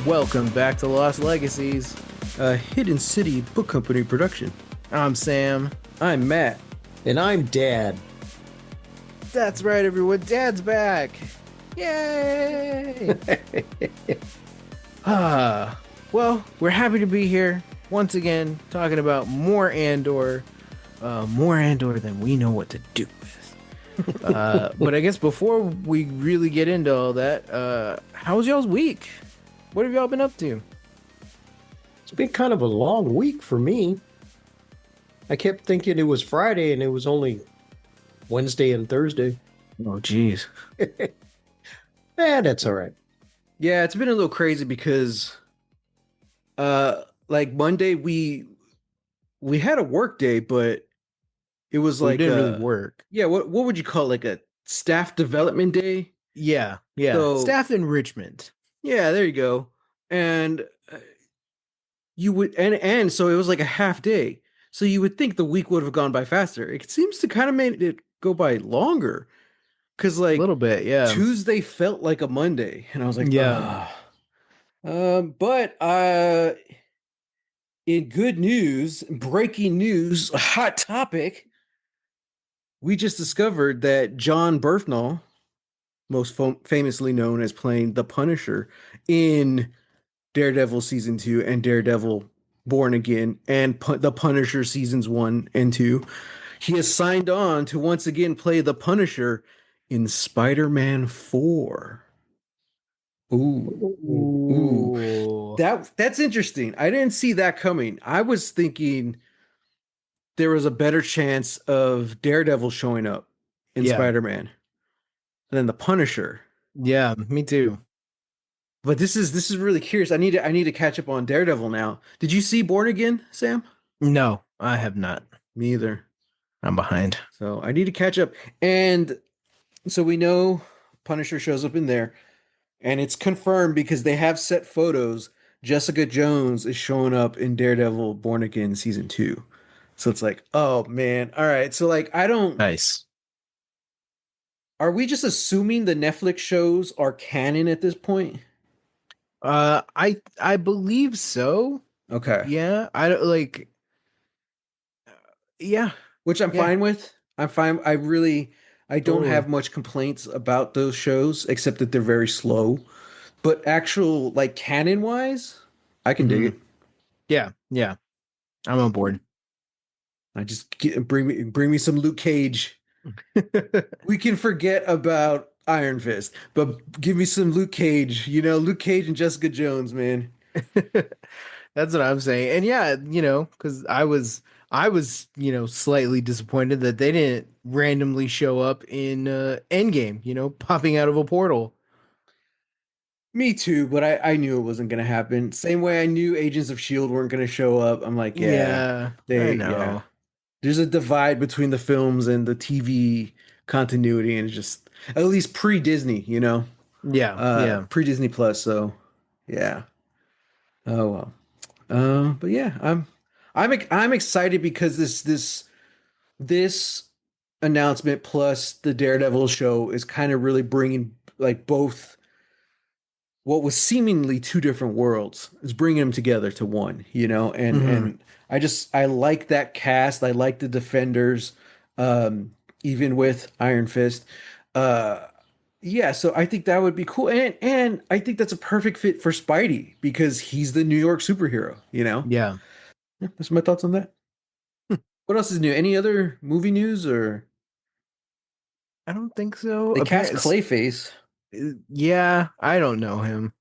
Welcome back to Lost Legacies. A Hidden City Book Company production. I'm Sam. I'm Matt. And I'm Dad. That's right, everyone. Dad's back. Yay! Well, we're happy to be here once again, talking about more Andor. More Andor than we know what to do with. But I guess before we really get into all that, how was y'all's week? What have y'all been up to? It's been kind of a long week for me. I kept thinking it was Friday and it was only Wednesday and Thursday. Oh, geez. That's all right. Yeah, it's been a little crazy because like Monday we had a work day, but it was We like didn't really work. Yeah, what would you call it? Like a staff development day? Yeah. So- Staff enrichment. Yeah, there you go. And you would and so it was like a half day. So you would think the week would have gone by faster. It seems to kind of made it go by longer. Cause A like little bit, yeah. Tuesday felt like a Monday, and I was like, Yeah. But in good news, breaking news, a hot topic, we just discovered that John Bernthal, most famously known as playing the Punisher in Daredevil season 2 and Daredevil Born Again and the Punisher seasons 1 and 2, he has signed on to once again play the Punisher in Spider-Man 4. Ooh. Ooh. Ooh. That's interesting. I didn't see that coming. I was thinking there was a better chance of Daredevil showing up in Yeah. Spider-Man than the Punisher. Yeah, me too. But this is really curious. I need to catch up on Daredevil now. Did you see Born Again, Sam? No, I have not. Me either. I'm behind. So I need to catch up. And so we know Punisher shows up in there, and it's confirmed because they have set photos. Jessica Jones is showing up in Daredevil Born Again season 2. So it's like, oh man. All right. So like I don't Nice. are we just assuming the Netflix shows are canon at this point? I believe so. Okay. Yeah, I don't like. Yeah, Which I'm Yeah. fine with. I'm fine. I don't Totally. have much complaints about those shows except that they're very slow. But actual like canon wise, I can dig Mhm. it. Yeah. I'm on board. I just bring me some Luke Cage. We can forget about Iron Fist, but give me some Luke Cage. You know, Luke Cage and Jessica Jones, man. That's what I'm saying. And yeah, because I was slightly disappointed that they didn't randomly show up in Endgame, popping out of a portal. Me too, but I knew it wasn't gonna happen. Same way I knew Agents of Shield weren't gonna show up. I'm like, Yeah, I know. There's a divide between the films and the TV continuity, and it's just at least pre-Disney, Yeah. pre Disney Plus. So yeah. Oh well. But yeah, I'm excited because this announcement plus the Daredevil show is kind of really bringing like both what was seemingly two different worlds is bringing them together to one, Mhm. and I like that cast. I like the Defenders, even with Iron Fist. Uh, yeah, so I think that would be cool, and I think that's a perfect fit for Spidey because he's the New York superhero. Yeah. Yeah, that's my thoughts on that. What else is new? Any other movie news or I don't think so. they cast Apparently, Clayface? yeah, I don't know him.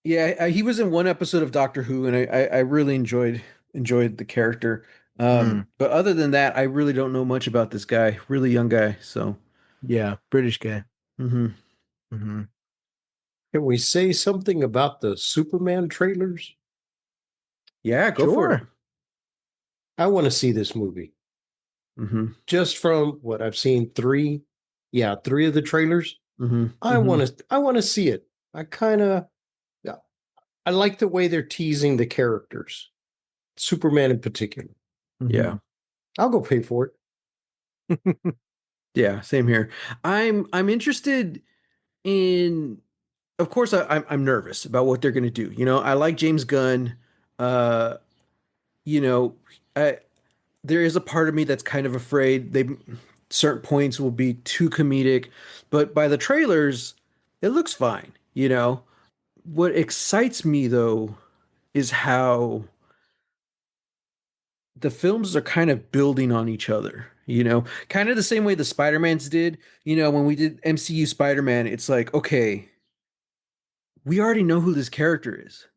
Yeah, he was in one episode of Doctor Who, and I really enjoyed the character. Mm, But other than that, I really don't know much about this guy. Really young guy, so yeah, British guy. hmm Hmm. Can we say something about the Superman trailers? yeah, go for it. Sure. I want to see this movie. Hmm Just from what I've seen, three of the trailers. hmm I want to see it. Yeah, I like the way they're teasing the characters, Superman in particular. Yeah, I'll go pay for it. yeah, same here. I'm interested in of course, I'm nervous about what they're going to do. You know, I like James Gunn. Uh, you know, I, there is a part of me that's kind of afraid they certain points will be too comedic, but by the trailers, it looks fine. You know, what excites me though is how the films are kind of building on each other. You know, kind of the same way the Spider-Mans did. You know, when we did MCU Spider-Man, it's like, okay, we already know who this character is.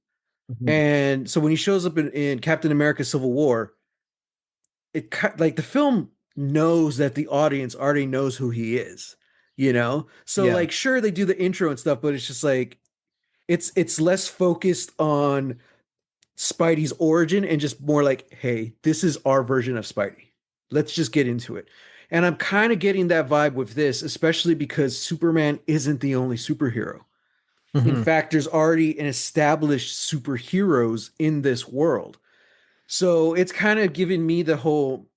Mhm. And so when he shows up in Captain America Civil War, like the film knows that the audience already knows who he is, you know? So Yeah. like sure they do the intro and stuff, but it's just like it's less focused on Spidey's origin and just more like, hey, this is our version of Spidey. Let's just get into it. And I'm kind of getting that vibe with this, especially because Superman isn't the only superhero. In Hmm. fact, there's already an established superheroes in this world. So it's kind of giving me the whole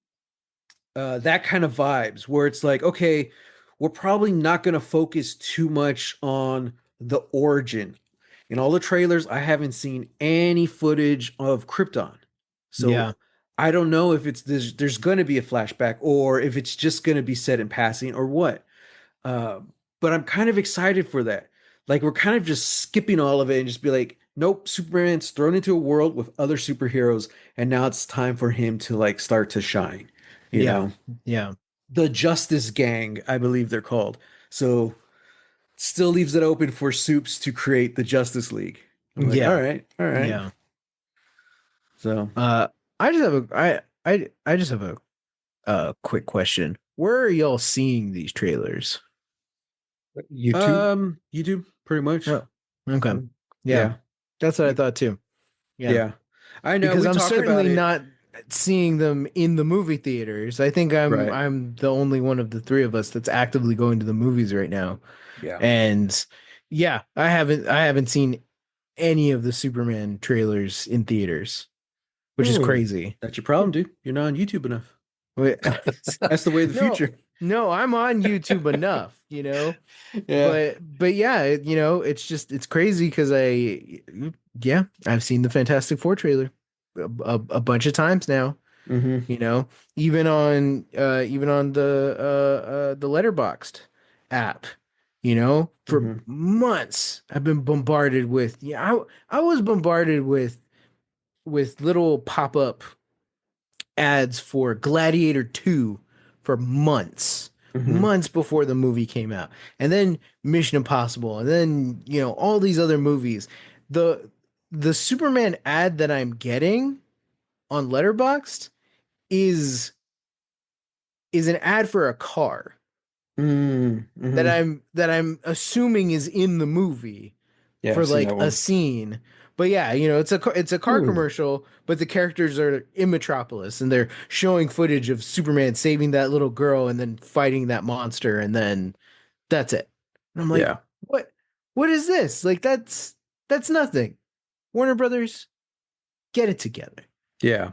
that kind of vibes where it's like, okay, we're probably not going to focus too much on the origin. In all the trailers, I haven't seen any footage of Krypton. Yeah. So I don't know if there's going to be a flashback or if it's just going to be said in passing or what. Uh, but I'm kind of excited for that. Like we're kind of just skipping all of it and just be like, nope, Superman's thrown into a world with other superheroes, and now it's time for him to like start to shine. You Yeah. know, Yeah. the Justice Gang, I believe they're called. So still leaves it open for Soups to create the Justice League. I'm like, all Yeah. right, all right. Yeah. So Uh, I just have I just have quick question. Where are y'all seeing these trailers? YouTube. you do pretty much. Oh, okay. Mm. Yeah. Yeah. That's what I You- thought too. Yeah. Yeah. I know Because we I'm talked about certainly it. not seeing them in the movie theaters. I think Right. I'm the only one of the three of us that's actively going to the movies right now. Yeah. And yeah, I haven't seen any of the Superman trailers in theaters, which is Hmm. crazy. That's your problem, dude. You're not on YouTube enough. Wait, That's the way of the no, future. no, I'm on YouTube enough, you know. Yeah. But yeah, you know, it's crazy because yeah, I've seen the Fantastic Four trailer a bunch of times now. Mm-hmm. You know, even on the Letterboxd app, you know, for Mm-hmm. months I've been bombarded with I was bombarded with little pop-up ads for Gladiator 2 for months. Mm-hmm. Months before the movie came out. And then Mission Impossible and then, you know, all these other movies. The the Superman ad that I'm getting on Letterboxd is an ad for a car Mm-hmm. that I'm assuming is in the movie Yeah, for I've seen like that a one. scene. But yeah, you know, it's a car Hmm. commercial, but the characters are in Metropolis and they're showing footage of Superman saving that little girl and then fighting that monster and then that's it. And I'm like, Yeah. what what is this? Like that's nothing. Warner Brothers, get it together. Yeah.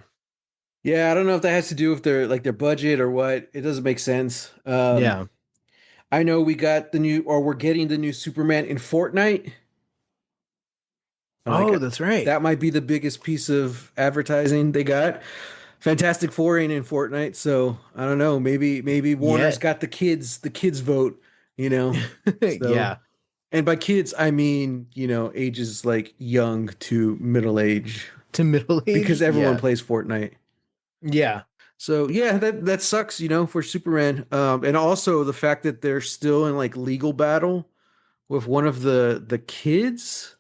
Yeah, I don't know if that has to do with their budget or what. It doesn't make sense. Yeah. I know we got the new or we're getting the new Superman in Fortnite. I'm Oh, like that's right. that might be the biggest piece of advertising they got. Fantastic Four ain't in Fortnite, so I don't know. Maybe Warner's Yet. got the kids vote, you know. So Yeah. and by kids I mean, you know, ages like young to middle age To middle because age? everyone Yeah. plays Fortnite. Yeah. So yeah, that sucks, you know, for Superman. And also the fact that they're still in like legal battle with one of the kids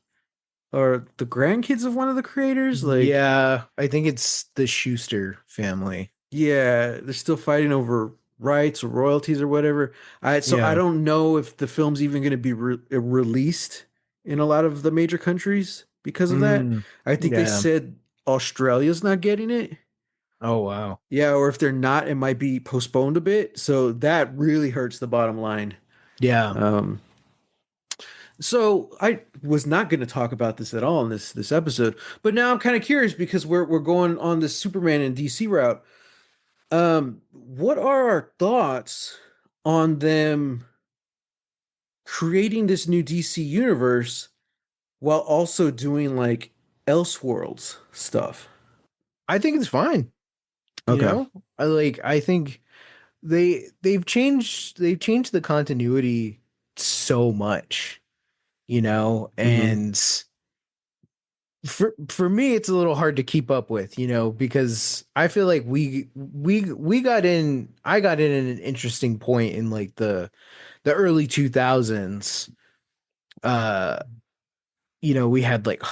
or the grandkids of one of the creators. Like, Yeah, I think it's the Schuster family. yeah, they're still fighting over rights or royalties or whatever. I Yeah. don't know if the film's even going to be released in a lot of the major countries because of that. Mm, I think they yeah. said Australia's not getting it. Oh wow. Yeah, or if they're not, it might be postponed a bit. So that really hurts the bottom line. Yeah. Um, so I was not going to talk about this at all in this episode, but now I'm kind of curious because we're going on this Superman and DC route. What are our thoughts on them creating this new DC universe while also doing like Elseworlds stuff. I think it's fine. You Okay. know, I think they've changed the continuity so much, Hmm. and for me it's a little hard to keep up with, because I feel like we got in I got in at an interesting point in like the early 2000s. uh we had like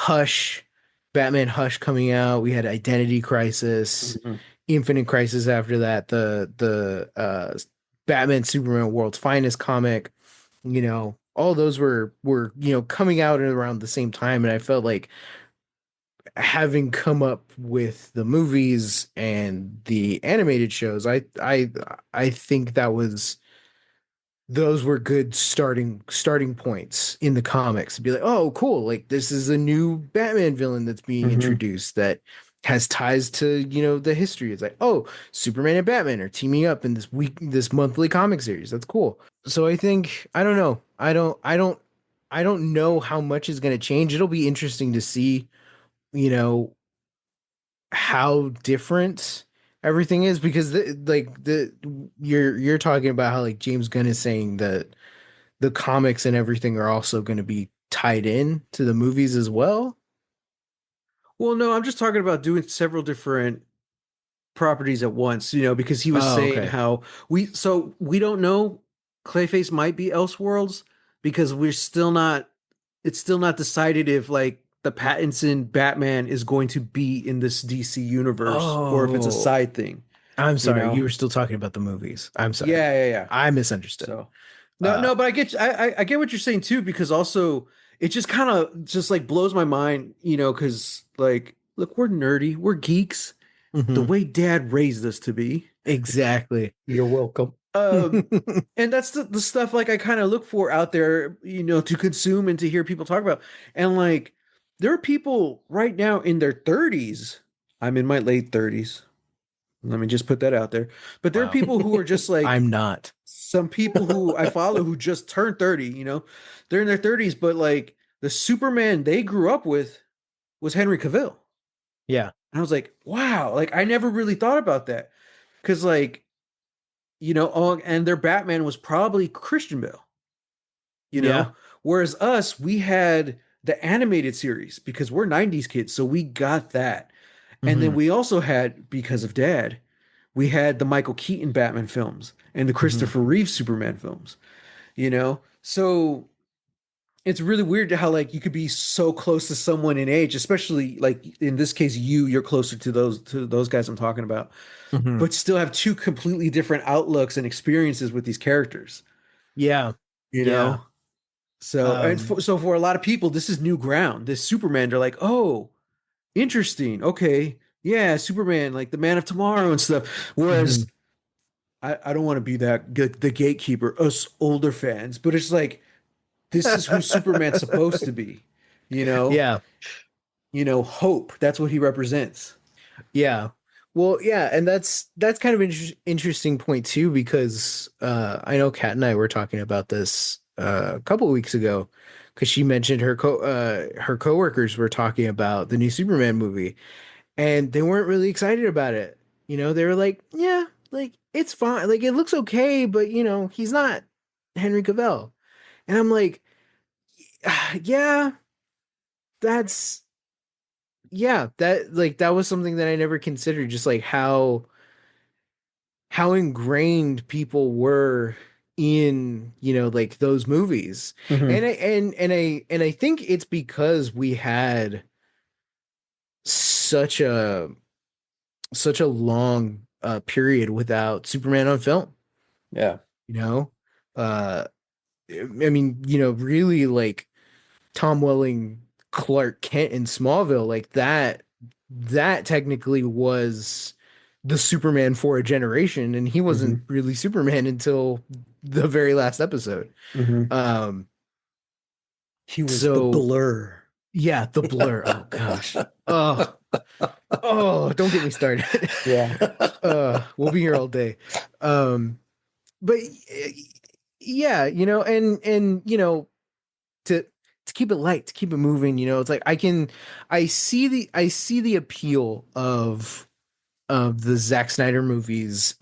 Batman Hush coming out. We had Identity Crisis, Hmm. Infinite Crisis after that, the Batman Superman World's Finest comic. All those were coming out at around the same time, and I felt like having come up with the movies and the animated shows, I think those were good starting points in the comics to be like, oh, cool, like this is a new Batman villain that's being Hmm. introduced that has ties to the history. It's like, oh, Superman and Batman are teaming up in this monthly comic series. That's cool. So I think I don't know. I don't know how much is going to change. It'll be interesting to see, you know, how different everything is, because you're talking about how like James Gunn is saying that the comics and everything are also going to be tied in to the movies as well. Well, no, I'm just talking about doing several different properties at once, because he was Oh, saying okay. how we don't know, Clayface might be Elseworlds because it's still not decided if like the Pattinson Batman is going to be in this DC universe or if it's a Oh, side thing, I'm you sorry. You know? were still talking about the movies. I'm sorry. Yeah, yeah, yeah. I misunderstood. So no, Uh, no, but I get what you're saying too, because also it just kind of just like blows my mind, because like look, we're nerdy, we're geeks, the mhm. way Dad raised us to be. Exactly. You're welcome. Um, and that's the stuff like I kind of look for out there, to consume and to hear people talk about. And like there are people right now in their 30s. I'm in my late 30s. Let me just put that out there. But there are Wow. people who are just like I'm not. some people who I follow who just turned 30, they're in their 30s, but like the Superman they grew up with was Henry Cavill. Yeah. And I was like, wow, like I never really thought about that. Cause like, oh, and their Batman was probably Christian Bale, you Yeah. know? Whereas us, we had the animated series because we're 90s kids, so we got that. And then Hmm. we also had, because of Dad, we had the Michael Keaton Batman films and the Hmm. Christopher Reeve Superman films, So it's really weird how like you could be so close to someone in age, especially like in this case, you're closer to those guys I'm talking about, Hmm. but still have two completely different outlooks and experiences with these characters, Yeah. you Yeah. know? So Um, so for a lot of people, this is new ground. This Superman, they're like, oh, interesting. Okay. Yeah, Superman, like the Man of Tomorrow and stuff. Whereas mhm. I don't want to be that good, the gatekeeper, us older fans, but it's like this is who Superman's supposed to be, you know? Yeah. Hope. That's what he represents. Yeah. Well, yeah, and that's kind of interesting point too, because I know Kat and I were talking about this a couple of weeks ago, because she mentioned her coworkers were talking about the new Superman movie, and they weren't really excited about it. They were like, yeah, like it's fine, like it looks okay, but he's not Henry Cavill, and I'm like, yeah, that's that was something that I never considered, just like how ingrained people were in like those movies. Hmm. And I think it's because we had such a such a long period without Superman on film, Yeah. you know uh I mean, really, like Tom Welling, Clark Kent in Smallville, like that technically was the Superman for a generation, and he wasn't Hmm. really Superman until the very last episode. Hmm. Um He was the so Blur. yeah, the Blur. Oh gosh. Oh, don't get me started. Yeah. We'll be here all day. But yeah, and to keep it light, to keep it moving, it's like I see the appeal of the Zack Snyder movies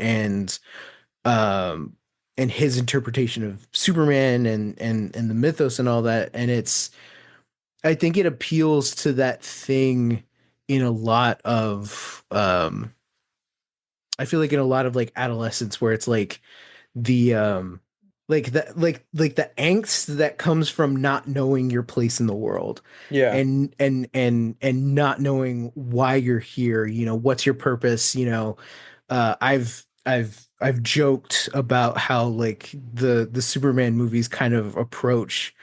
um and his interpretation of Superman and the mythos and all that, and I think it appeals to that thing in a lot of I feel like in a lot of like adolescence where it's like the like the angst that comes from not knowing your place in the world Yeah. and not knowing why you're here, what's your purpose, I've joked about how like the Superman movies kind of approach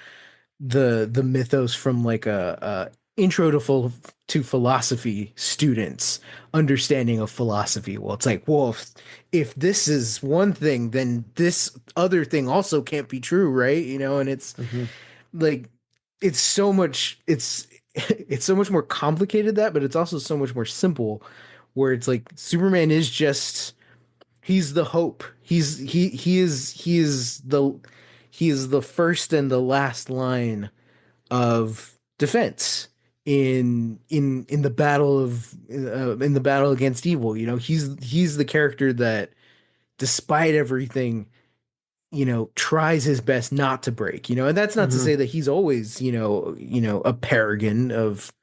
the mythos from like a intro to philosophy students understanding of philosophy. Well, it's like, well, if this is one thing, then this other thing also can't be true, right? And it's Hmm. like it's so much it's so much more complicated that, but it's also so much more simple where it's like Superman is just he's the hope. He is the first and the last line of defense in the battle in the battle against evil. He's the character that, despite everything, tries his best not to break. And that's not to Hmm. say that he's always a paragon of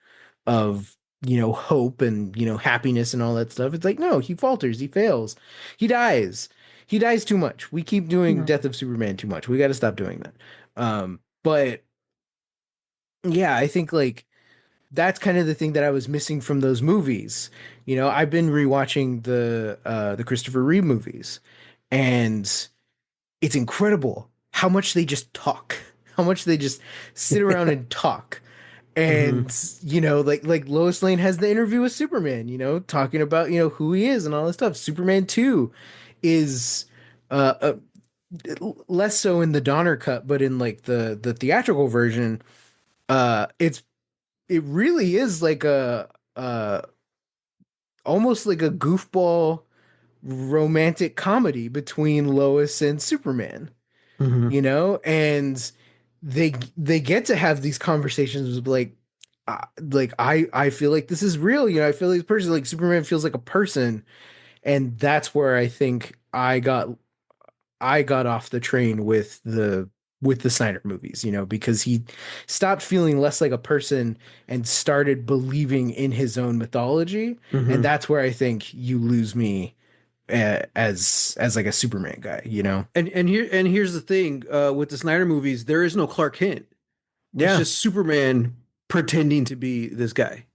hope and happiness and all that stuff. It's like, no, he falters, he fails, he dies too much. We keep doing Mhm. Death of Superman too much. We got to stop doing that. But yeah, I think like that's kind of the thing that I was missing from those movies. I've been rewatching the Christopher Reeve movies, and it's incredible how much they just talk, how much they just sit around and talk. Hmm. And like Lois Lane has the interview with Superman, talking about who he is and all this stuff. Superman 2 is uh, uh less so in the Donner cut, but in like the theatrical version, it really is like a almost like a goofball romantic comedy between Lois and Superman, Hmm. and they get to have these conversations with like I feel like this is real, I feel like this person, like Superman feels like a person, and that's where I think I got off the train with the Snyder movies, because he stopped feeling less like a person and started believing in his own mythology, and Hmm. that's where I think you lose me as like a Superman guy. And here's the thing, with the Snyder movies, there is no Clark Kent. It's Yeah, just Superman pretending to be this guy,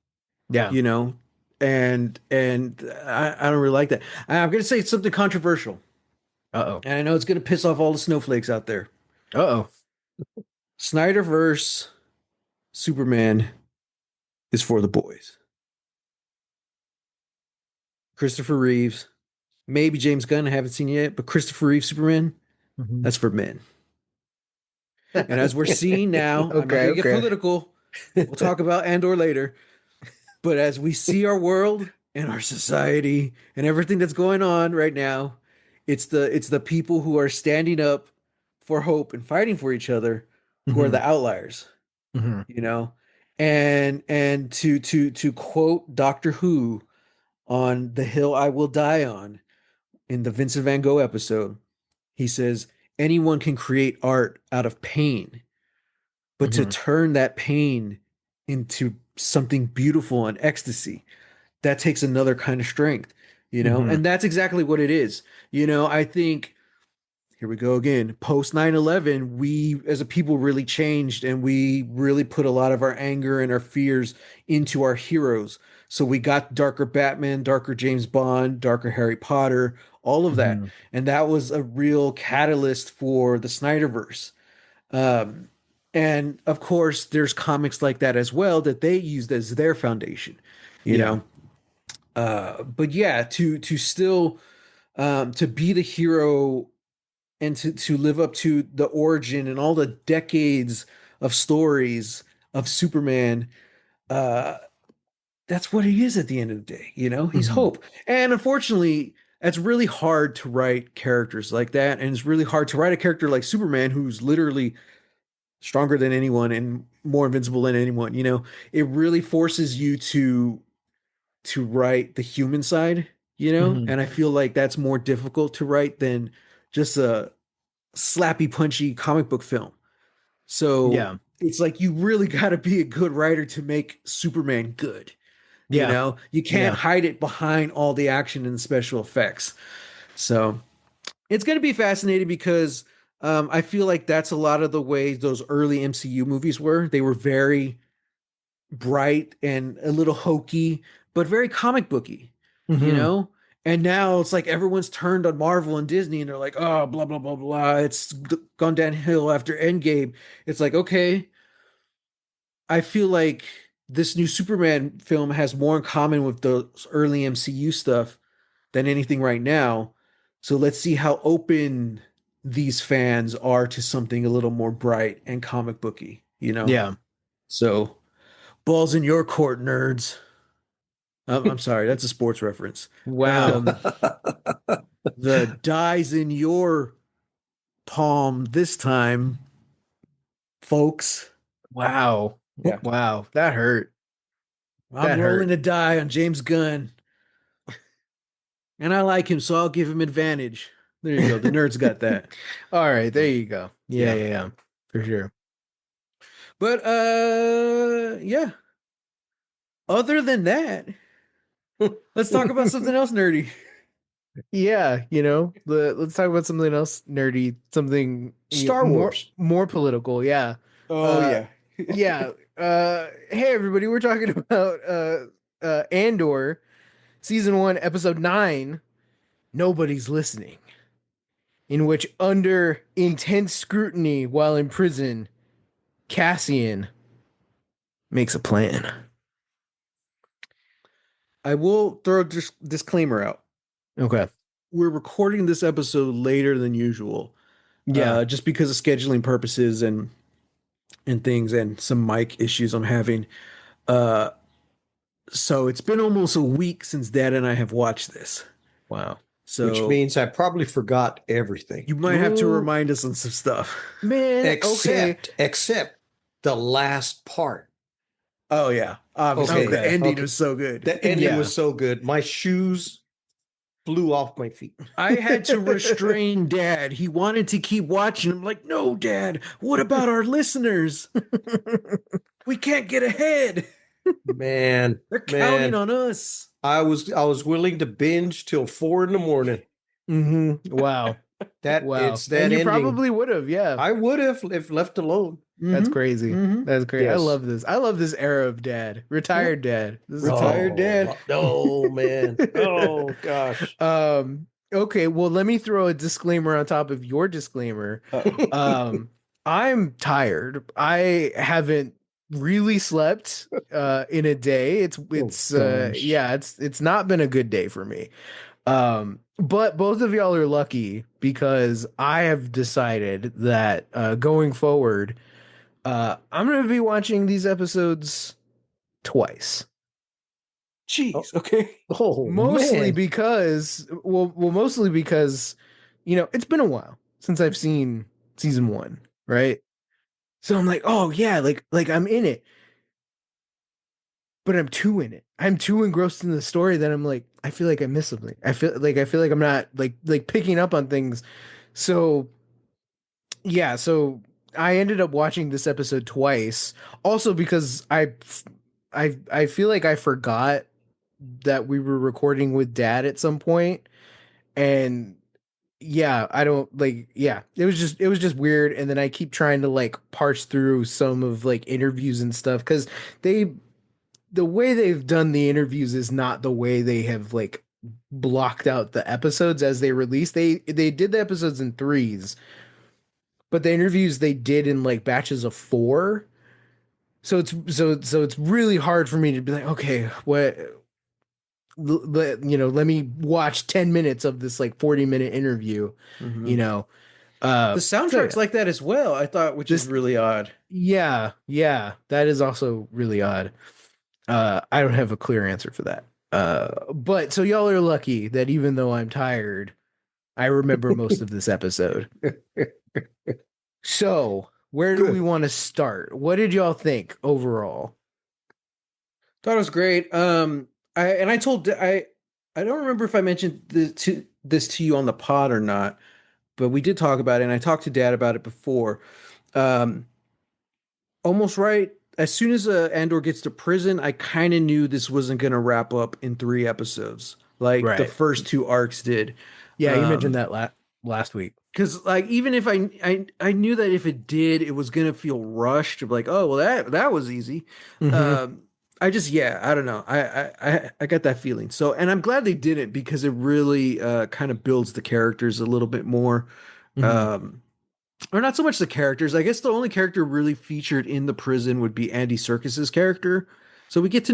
yeah. you know? And I don't really like that. I'm gonna say something controversial, Uh-oh. and I know it's gonna piss off all the snowflakes out there. Uh-oh. Snyderverse Superman is for the boys. Christopher Reeves, maybe James Gunn, I haven't seen it yet, but Christopher Reeves Superman, Mhm. that's for men. And as we're seeing now, I'm not Okay, gonna get okay. political. We'll talk about Andor later. But as we see our world and our society and everything that's going on right now, it's the people who are standing up for hope and fighting for each other who are Hmm. the outliers, Hmm. you know? And to quote Doctor Who on The Hill I Will Die On in the Vincent van Gogh episode, he says, anyone can create art out of pain, but to Hmm. turn that pain into something beautiful and ecstasy, that takes another kind of strength, Hmm. and that's exactly what it is. I think, here we go again, post 9/11, we as a people really changed, and we really put a lot of our anger and our fears into our heroes. So we got darker Batman, darker James Bond, darker Harry Potter, all of that. Hmm. And that was a real catalyst for the Snyderverse. um, and of course there's comics like that as well that they used as their foundation, you Yeah. know but yeah, to still, to be the hero and to live up to the origin and all the decades of stories of Superman, uh that's what he is at the end of the day. He's Hmm. hope. And unfortunately, That's really hard to write characters like that, and it's really hard to write a character like Superman who's literally stronger than anyone and more invincible than anyone. It really forces you to write the human side, Mhm. and I feel like that's more difficult to write than just a slappy punchy comic book film. So Yeah. it's like you really got to be a good writer to make Superman good. Yeah. You can't Yeah. hide it behind all the action and the special effects. So it's going to be fascinating because I feel like that's a lot of the way those early MCU movies were. They were very bright and a little hokey, but very comic booky, you Mhm. know? And now it's like everyone's turned on Marvel and Disney and they're like, oh, blah, blah, blah, blah. It's gone downhill after Endgame. It's like, okay, I feel like this new Superman film has more in common with the early MCU stuff than anything right now. So let's see how open these fans are to something a little more bright and comic booky. Yeah. So balls in your court, nerds. I'm sorry, that's a sports reference. Wow. Um, the dies in your palm this time, folks. Wow. Yeah. Wow. That hurt. I'm That rolling hurt. a die on James Gunn, and I like him, so I'll give him advantage. There you go. The nerds got that. All right, there you go. Yeah, Yeah. yeah, yeah. For sure. But yeah. Other than that, let's talk about something else nerdy. Yeah, let's talk about something else nerdy, something Star more Wars. more political. Yeah. Oh Uh yeah. yeah. Hey everybody, we're talking about Andor season 1 episode 9, Nobody's Listening, in which under intense scrutiny while in prison, Cassian makes a plan. I will throw a disclaimer out. Okay. We're recording this episode later than usual, Yeah. just because of scheduling purposes and things and some mic issues I'm having. Uh, so it's been almost a week since Dad and I have watched this. Wow. Which So means I probably forgot everything. you might have to Ooh. remind us on some stuff. Man, okay. Except the last part. Oh yeah, obviously Okay, the ending okay. was so good. The ending Yeah. was so good. My shoes flew off my feet. I had to restrain Dad. He wanted to keep watching. I'm like, no, Dad. What about our listeners? We can't get ahead. Man, They're counting man. on us. I was willing to binge till 4 a.m. Wow. Wow. It's that And you ending. probably would have, yeah. I would have if left alone. That's Mhm. crazy. Mhm. That's great. I Yes. love this. I love this era of dad. Retired dad. This is Retired dad. Oh man. Oh gosh. Okay, well let me throw a disclaimer on top of your disclaimer. I'm tired. I haven't really slept in a day. It's gosh. yeah, it's not been a good day for me. But both of y'all are lucky because I have decided that going forward, I'm gonna be watching these episodes twice. Jeez. Okay. Oh Mostly man. because mostly because it's been a while since I've seen season 1, right? So I'm like, oh yeah, like I'm in it, but I'm too in it. I'm too engrossed in the story that I'm like, I feel like I missed something. I feel like I'm not like picking up on things. So yeah, so I ended up watching this episode twice, also because I feel like I forgot that we were recording with Dad at some point, and yeah, I don't like, yeah, it was just weird. And then I keep trying to like parse through some of like interviews and stuff because the way they've done the interviews is not the way they have like blocked out the episodes as they release. They did the episodes in threes, but the interviews they did in like batches of 4. So it's really hard for me to be like, okay, let me watch 10 minutes of this like 40-minute interview, Mhm. you know. The soundtrack's so, like that as well, I thought, which is This- really odd. yeah, that is also really odd. I don't have a clear answer for that. But so y'all are lucky that even though I'm tired, I remember most of this episode. So, where do we Good. want to start? What did y'all think overall? Thought it was great. I told I don't remember if I mentioned this to you on the pod or not, but we did talk about it, and I talked to Dad about it before. Um, Almost right as soon as Andor gets to prison, I kind of knew this wasn't going to wrap up in 3 episodes, like the Right. first two arcs did. Yeah, you mentioned Um, that last week. because like even if I knew that if it did, it was gonna feel rushed. Like, oh well, that was easy. Hmm. I just yeah, I don't know. I got that feeling. So and I'm glad they did it because it really kind of builds the characters a little bit more. Hmm. Um, or not so much the characters. I guess the only character really featured in the prison would be Andy Serkis's character. So we don't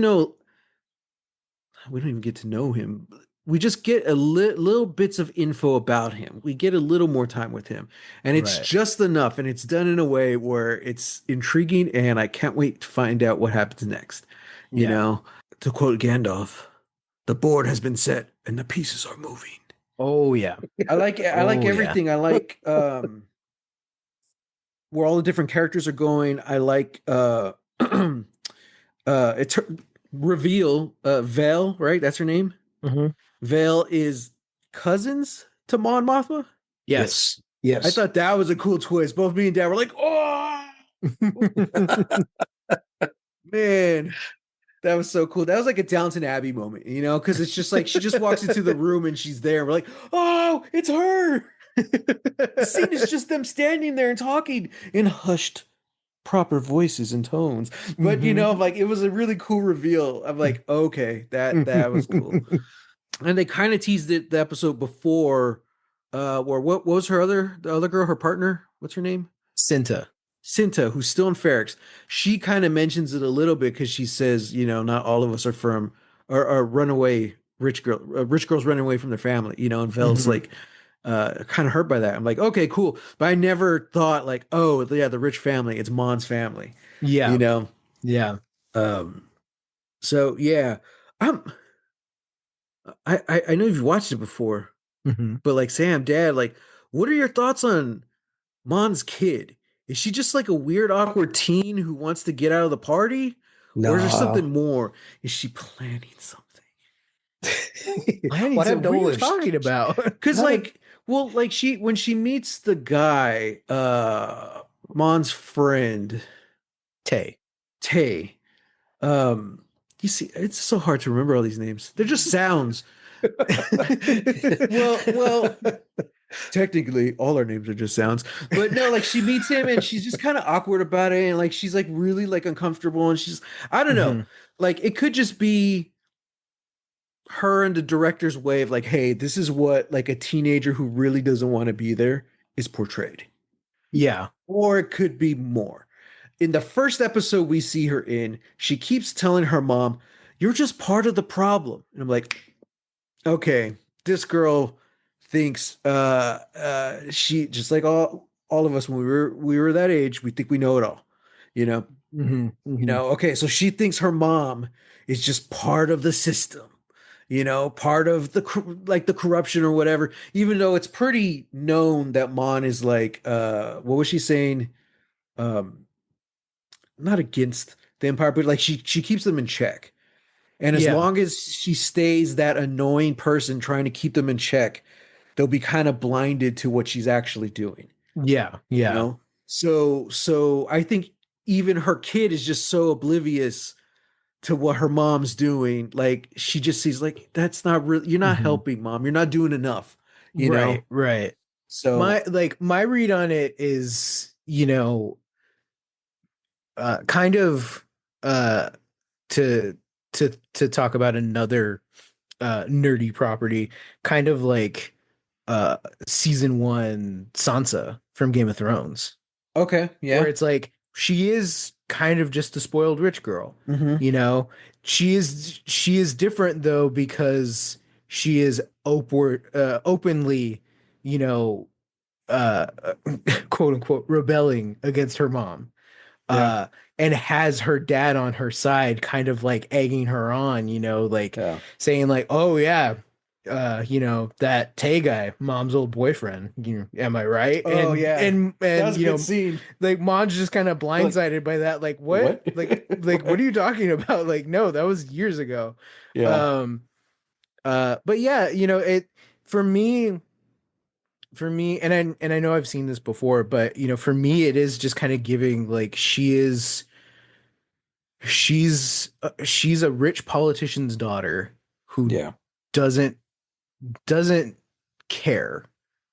even get to know him. We just get little bits of info about him. We get a little more time with him, and it's Right. just enough. And it's done in a way where it's intriguing, and I can't wait to find out what happens next. You Yeah. know, to quote Gandalf, "The board has been set, and the pieces are moving." Oh yeah. I like Oh yeah. everything. I like where all the different characters are going. I like it's reveal Vale, right? That's her name. Hmm. Vale is cousins to Mon Mothma. Yes. Yes. I Yes. thought that was a cool twist. Both me and Dad were like, "Oh man, that was so cool." That was like a Downton Abbey moment, you know, because it's just like she just walks into the room and she's there. We're like, "Oh, it's her." The scene is just them standing there and talking in hushed, proper voices and tones. But you Hmm. know, like it was a really cool reveal. I'm like, okay, that was cool. And they kind of teased it the episode before, where what was the other girl, her partner? What's her name? Cinta. Cinta, who's still in Ferrex. She kind of mentions it a little bit because she says, you know, not all of us are from are runaway rich girls running away from their family, you know, and Vel's Hmm. like kind of hurt by that. I'm like, okay, cool. But I never thought like, oh yeah, the rich family, it's Mon's family, you Yeah. know. Yeah. Um so yeah. I'm I know you've watched it before, Hmm. but like Sam, Dad, like, what are your thoughts on Mon's kid? Is she just like a weird, awkward teen who wants to get out of the party? Or is there Nah. something more? Is she planning something? Planning What to, happened to what are you all this? talking about? Because How did like, well, like when she meets the guy, Mon's friend, Tay. Tay, um, you see, it's so hard to remember all these names. They're just sounds. Well, technically all our names are just sounds, but no, like she meets him and she's just kind of awkward about it, and like she's like really like uncomfortable, and she's I don't know, Hmm. like it could just be her and the director's way of like, hey, this is what like a teenager who really doesn't want to be there is portrayed, Yeah. or it could be more. In the first episode we see her in, she keeps telling her mom, "You're just part of the problem," and I'm like, okay, this girl thinks she just like all of us when we were that age, we think we know it all. You know, Hmm. Hmm. okay, so she thinks her mom is just part of the system. You know, part of like the corruption or whatever, even though it's pretty known that Mon is like what was she saying? Um Not against the empire, but like she keeps them in check. And as Yeah. long as she stays that annoying person trying to keep them in check, they'll be kind of blinded to what she's actually doing, Yeah. you Yeah. know? So I think even her kid is just so oblivious to what her mom's doing. Like she just sees like that's not really you're not Hmm. helping, mom. You're not doing enough, you know? Right. Right. So My read on it is, kind of uh to to talk about another nerdy property, kind of like uh season 1 Sansa from Game of Thrones, okay, where yeah. it's like she is kind of just a spoiled rich girl. Mm-hmm. You know, she is different though because she is openly, you know, uh quote unquote rebelling against her mom. Yeah. and has her dad on her side, kind of like egging her on, like Yeah. saying like, "Oh yeah, that Tay guy, mom's old boyfriend. Am I right?" Oh yeah. That And was a good scene. like mom's just kind of Like, blindsided by that. Like, what? what? Like what are you talking about? Like, no, that was years ago. Yeah. Um, but yeah, it for me and I know I've seen this before, but for me it is just kind of giving like she's a rich politician's daughter who Yeah. doesn't doesn't care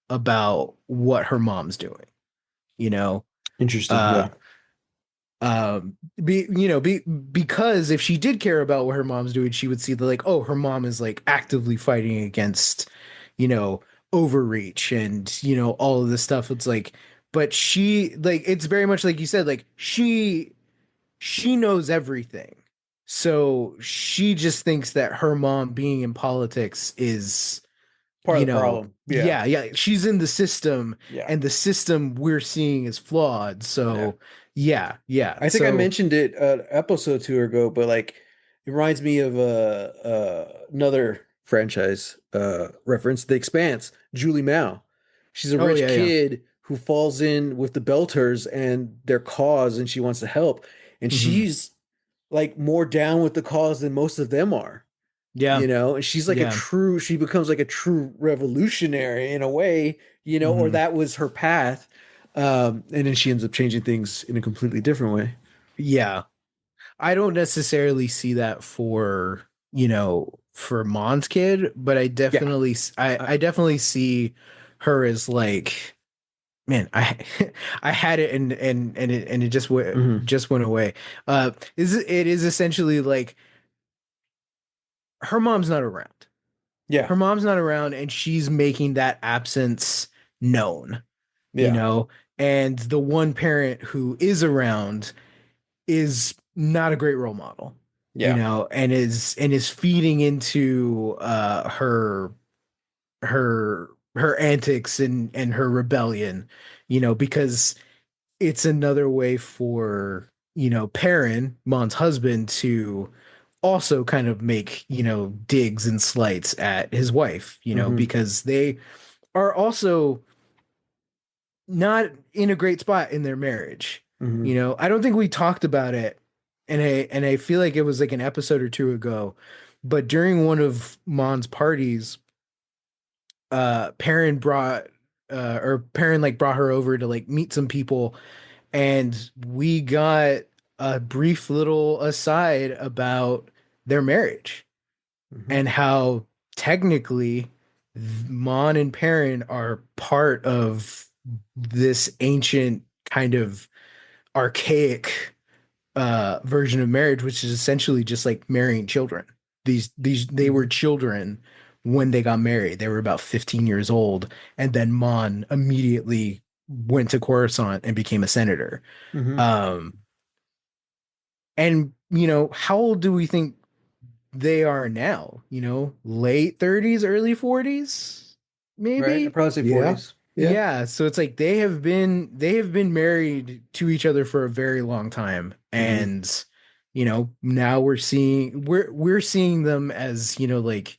about what her mom's doing, you know Interesting. uh Yeah. because if she did care about what her mom's doing, she would see that like, oh, her mom is like actively fighting against you know overreach and all of this stuff. It's like, but she like, it's very much like you said, like she knows everything, so she just thinks that her mom being in politics is Part of the problem. Yeah. yeah, she's in the system, Yeah. and the system we're seeing is flawed. Yeah. So yeah. I think I So mentioned it an episode or two ago, but like it reminds me of another franchise reference, The Expanse, Julie Mao. She's a oh rich yeah. kid who falls in with the Belters and their cause, and she wants to help. And Hmm. she's like more down with the cause than most of them are, Yeah. and she's like Yeah. she becomes like a true revolutionary in a way, or Hmm. that was her path. And then she ends up changing things in a completely different way. Yeah. I don't necessarily see that for Mon's kid, but Yeah. I definitely see her as like, man, I I had it and it Hmm. just went away. It is essentially like her mom's not around. Yeah. Her mom's not around, and she's making that absence known, you Yeah. know, and the one parent who is around is not a great role model, Yeah. and is feeding into her antics and her rebellion, because it's another way for Perrin, Mon's husband, to also kind of make digs and slights at his wife, Hmm. because they are also not in a great spot in their marriage. Hmm. I don't think we talked about it, and I feel like it was like an episode or two ago, but during one of Mon's parties, Perrin like brought her over to like meet some people, and we got a brief little aside about their marriage Hmm. and how technically Mon and Perrin are part of this ancient kind of archaic version of marriage, which is essentially just like marrying children. These they were Hmm. children when they got married. They were about 15 years old, and then Mon immediately went to Coruscant and became a senator. Hmm. Um, and how old do we think they are now? Late 30s, early 40s, Right. I'd maybe. probably say Yeah. 40s. Yeah. Yeah, so it's like they have been married to each other for a very long time, Hmm. and now we're seeing them as like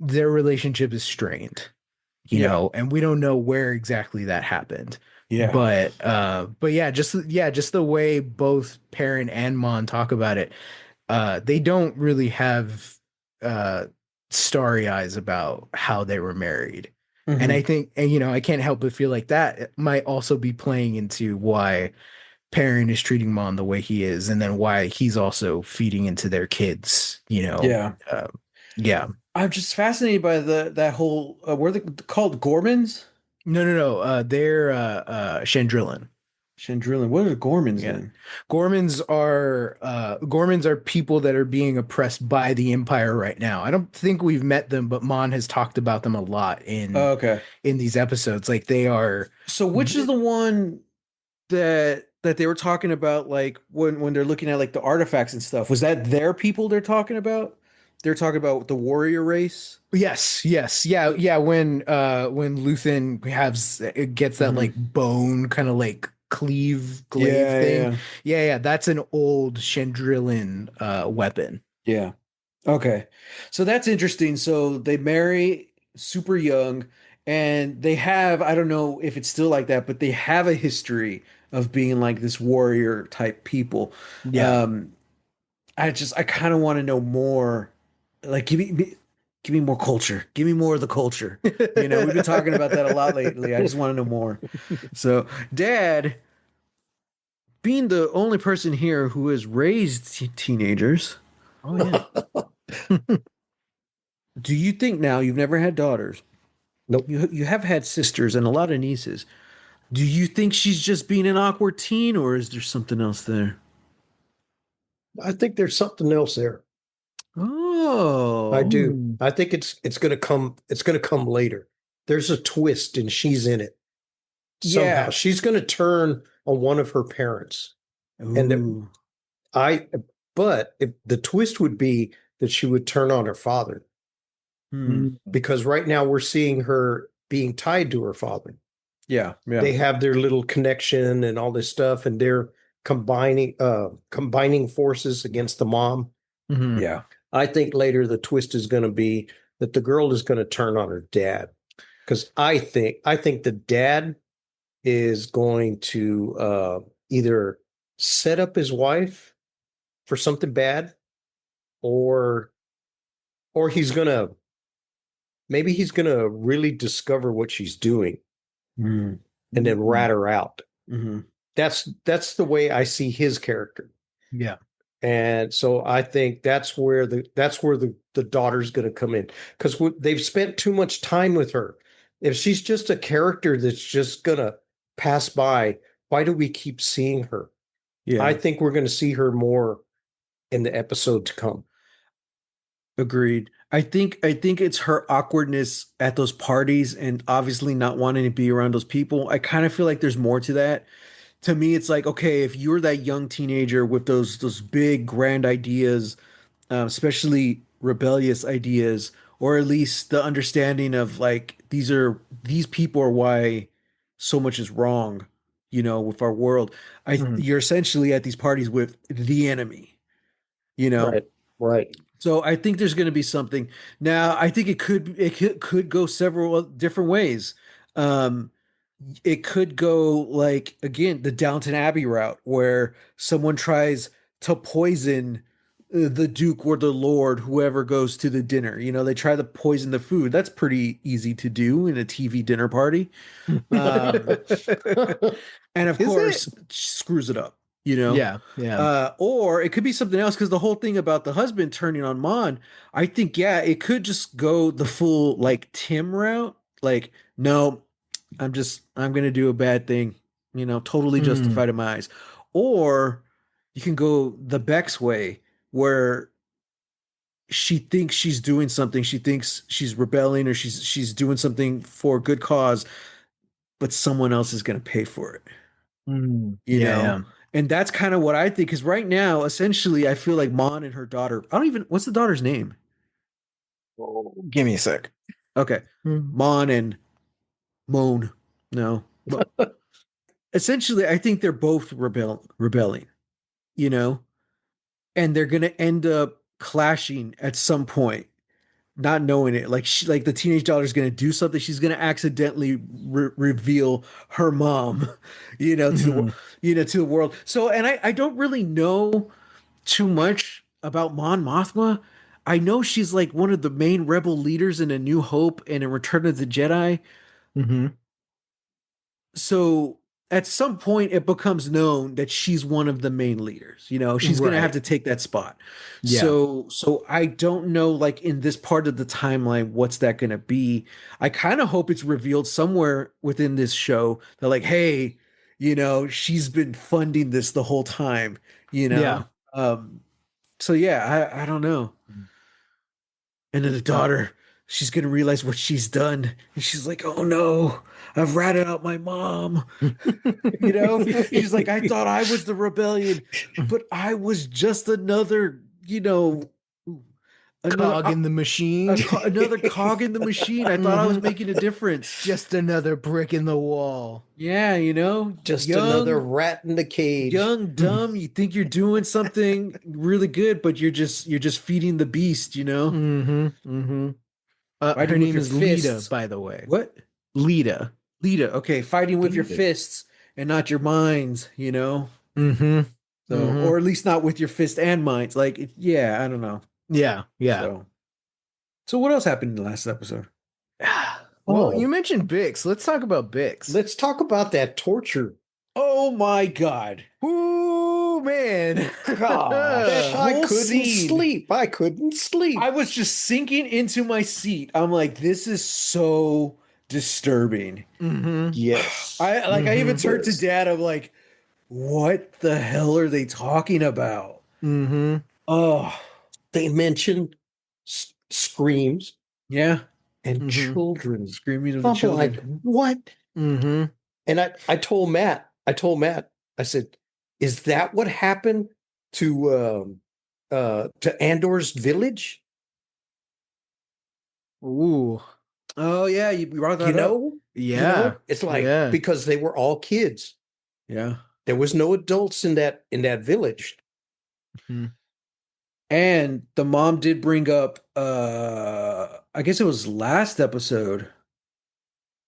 their relationship is strained, Yeah. and we don't know where exactly that happened. Yeah. But just the way both Perrin and Mon talk about it, they don't really have uh starry eyes about how they were married. And I Hmm. think, and I can't help but feel like that might also be playing into why Perrin is treating Mon the way he is, and then why he's also feeding into their kids. Yeah. Yeah. I'm just fascinated by that whole were they called Gormans? No. They're Chandrillan. Chandrillan. What are Gormans Yeah. then? Gormans are people that are being oppressed by the Empire right now. I don't think we've met them, but Mon has talked about them a lot in Oh, okay. in these episodes. Like they are. So which is the one that they were talking about, like when they're looking at like the artifacts and stuff? Was that their people they're talking about? They're talking about the warrior race? Yes, yeah, yeah. When Luthen gets that Hmm. like bone kind of like glaive Yeah, thing. yeah. Yeah, that's an old Chandrillan weapon. Yeah. Okay. So that's interesting. So they marry super young and they have, I don't know if it's still like that, but they have a history of being like this warrior type people. Yeah. Um, I kind of want to know more. Like give me more culture. Give me more of the culture. You know, we've been talking about that a lot lately. I just want to know more. So, Dad, being the only person here who has raised teenagers, Oh yeah. do you think now you've never had daughters? Nope. You have had sisters and a lot of nieces. Do you think she's just being an awkward teen, or is there something else there? I think there's something else there. I Oh, do. Hmm. I think it's gonna come. It's gonna come later. There's a twist, and she's in it somehow. yeah. She's gonna turn on one of her parents, and Ooh. I. But if the twist would be that she would turn on her father, Hmm. Hmm. because right now we're seeing her being tied to her father. Yeah. Yeah. They have their little connection and all this stuff, and they're combining forces against the mom. Mhm. Yeah. I think later the twist is going to be that the girl is going to turn on her dad, because I think the dad is going to either set up his wife for something bad, or he's going to maybe he's going to really discover what she's doing Mm. and then rat her out. Hmm. That's the way I see his character. Yeah. And so I think that's where the daughter's going to come in, because they've spent too much time with her. If she's just a character that's just going to pass by, why do we keep seeing her? I Yeah. think we're going to see her more in the episode to come. Agreed. I think it's her awkwardness at those parties and obviously not wanting to be around those people. I kind of feel like there's more to that. To me, it's like, okay, if you're that young teenager with those big grand ideas, especially rebellious ideas, or at least the understanding of like these people are why so much is wrong, with our world. Mhm. You're essentially at these parties with the enemy, you know. Right. Right. So I think there's going to be something. Now, I think it could go several different ways. Um, it could go like again the Downton Abbey route, where someone tries to poison the Duke or the Lord, whoever goes to the dinner. They try to poison the food. That's pretty easy to do in a TV dinner party. Um, and of Is it? course, screws it up. You know, Yeah. Yeah. or it could be something else because the whole thing about the husband turning on Mon, I think, yeah, it could just go the full like Tim route. Like, no, I'm gonna do a bad thing, totally Mm. justified in my eyes. Or you can go the Beck's way, where she thinks she's doing something, she thinks she's rebelling or she's doing something for a good cause, but someone else is gonna pay for it Mm. you Yeah. know Yeah. and that's kind of what I think, because right now essentially I feel like Mon and her daughter, I don't even, what's the daughter's name? Oh, give me a sec. Okay, Mm. Mon and Moan, no, but essentially I think they're both rebelling, you know and they're gonna end up clashing at some point, not knowing it. Like like the teenage daughter's gonna do something, she's gonna accidentally reveal her mom to the Mhm. to the world. So, and I don't really know too much about Mon Mothma. I know she's like one of the main rebel leaders in A New Hope and in Return of the Jedi. Mhm. So at some point it becomes known that she's one of the main leaders. She's gonna have Right. to take that spot. Yeah. So I don't know, like in this part of the timeline, what's that gonna be. I kind of hope it's revealed somewhere within this show that like, hey, she's been funding this the whole time, you Yeah. know. So yeah, I don't know. And then the daughter, she's gonna realize what she's done, and she's like, "Oh no, I've ratted out my mom." She's like, "I thought I was the rebellion, but I was just another, another Cog in the machine. another cog in the machine. I thought I was Mhm. making a difference. Just another brick in the wall. Yeah, Just another rat in the cage. young, dumb. You think you're doing something really good, but you're just feeding the beast. Mm-hmm. Mm-hmm. Her Fighting with name your is Lita, fists. by the way. What? Lita. Lita. Okay, fighting with your Lita. fists and not your minds. Mm-hmm. So, Mm-hmm. or at least not with your fist and minds. Like, yeah, I don't know. Yeah, yeah. So what else happened in the last episode? Well, Oh, you mentioned Bix. Let's talk about Bix. let's talk about that torture. Oh my God. Ooh, man. Gosh, That I whole couldn't scene. sleep. I couldn't sleep. I was just sinking into my seat. I'm like, this is so disturbing. Mm-hmm. Yes. I even Mhm. turned to Yes. Dad. I'm like, what the hell are they talking about? Mm-hmm. Oh, They mentioned screams yeah. and Mm-hmm. children. Screaming of the I'm like, children. what? Mm-hmm. And I told Matt, I said, is that what happened to Andor's village? Ooh. Oh yeah, you brought You that up. know? You Yeah. know? It's like Yeah. because they were all kids. Yeah. There was no adults in that village. Mhm. And the mom did bring up I guess it was last episode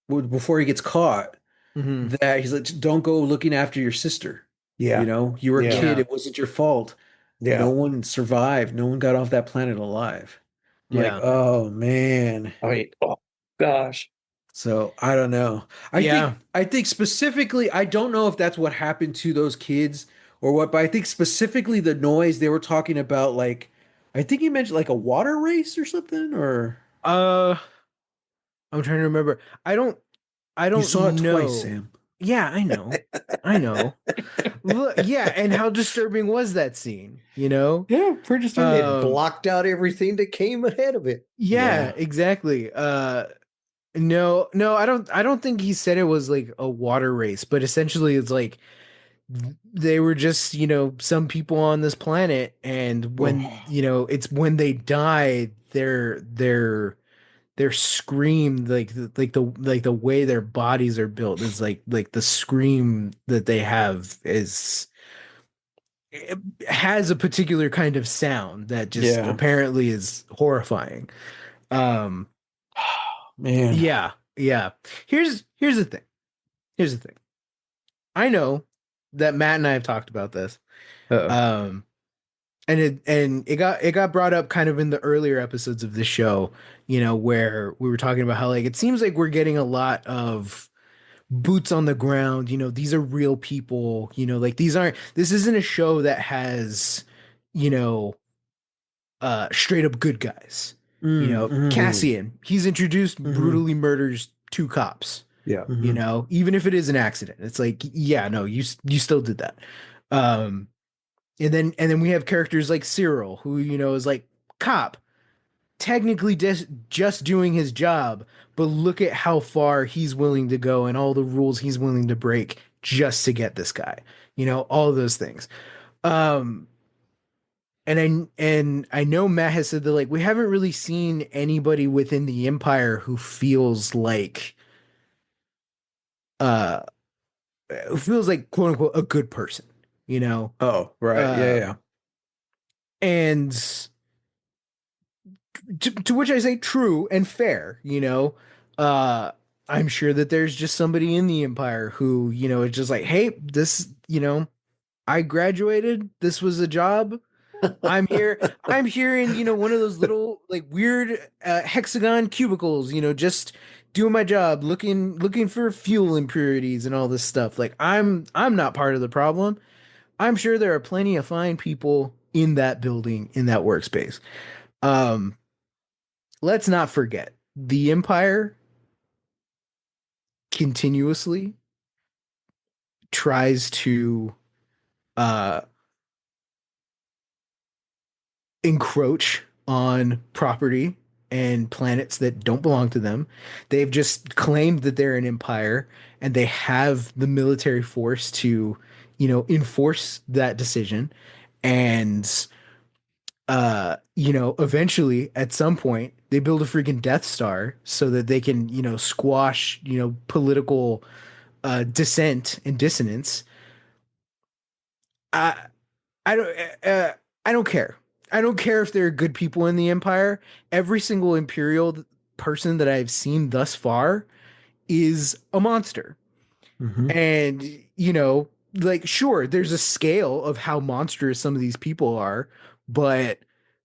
before he gets caught Mhm. that he's like, don't go looking after your sister. Yeah. You were a Yeah. kid, Yeah. it wasn't your fault. No Yeah. one survived, no one got off that planet alive. I'm like, Yeah. oh man. I mean, oh gosh. So I don't know. I Yeah. think I think specifically, I don't know if that's what happened to those kids or what, but I think specifically the noise they were talking about, like I think he mentioned like a water race or something, or Uh, I'm trying to remember. I you don't saw it twice, know. Sam. Yeah, I know. I know. Look, yeah, and how disturbing was that scene, you know? Yeah, pretty disturbing. It blocked out everything that came ahead of it. Yeah, Yeah. exactly. No, I don't think he said it was like a water race, but essentially it's like they were just, some people on this planet, and when, Oh, it's when they die, their scream, like the way their bodies are built is like the scream that they have is it has a particular kind of sound that just yeah. apparently is horrifying. Um Man. yeah, yeah. Here's the thing. Here's the thing. I know that Matt and I have talked about this. Uh-oh. Um and it got brought up kind of in the earlier episodes of the show, where we were talking about how like it seems like we're getting a lot of boots on the ground. These are real people. Like this isn't a show that has, you know straight up good guys. Mm. Cassian, he's introduced, Mhm. brutally murders two cops. Yeah. Mhm. Even if it is an accident, it's like, yeah, no, you still did that. um and then we have characters like Cyril, who, is like cop, technically just doing his job, but look at how far he's willing to go and all the rules he's willing to break just to get this guy. All of those things. Um, and I know Matt has said that like we haven't really seen anybody within the Empire who feels like uh quote unquote a good person. You know, Oh, right. Yeah, uh, yeah. and to which I say true and fair. Uh, I'm sure that there's just somebody in the Empire who, is just like, hey, this, I graduated. This was a job. I'm here. I'm here in, one of those little like weird hexagon cubicles, just doing my job, looking for fuel impurities and all this stuff. Like I'm not part of the problem. I'm sure there are plenty of fine people in that building, in that workspace. Um, let's not forget the Empire continuously tries to uh encroach on property and planets that don't belong to them. They've just claimed that they're an empire, and they have the military force to, enforce that decision. And eventually at some point they build a freaking Death Star so that they can, squash, political dissent and dissonance. I I don't I don't care. I don't care if there are good people in the Empire. Every single Imperial person that I've seen thus far is a monster. Hmm. And, like sure, there's a scale of how monstrous some of these people are, but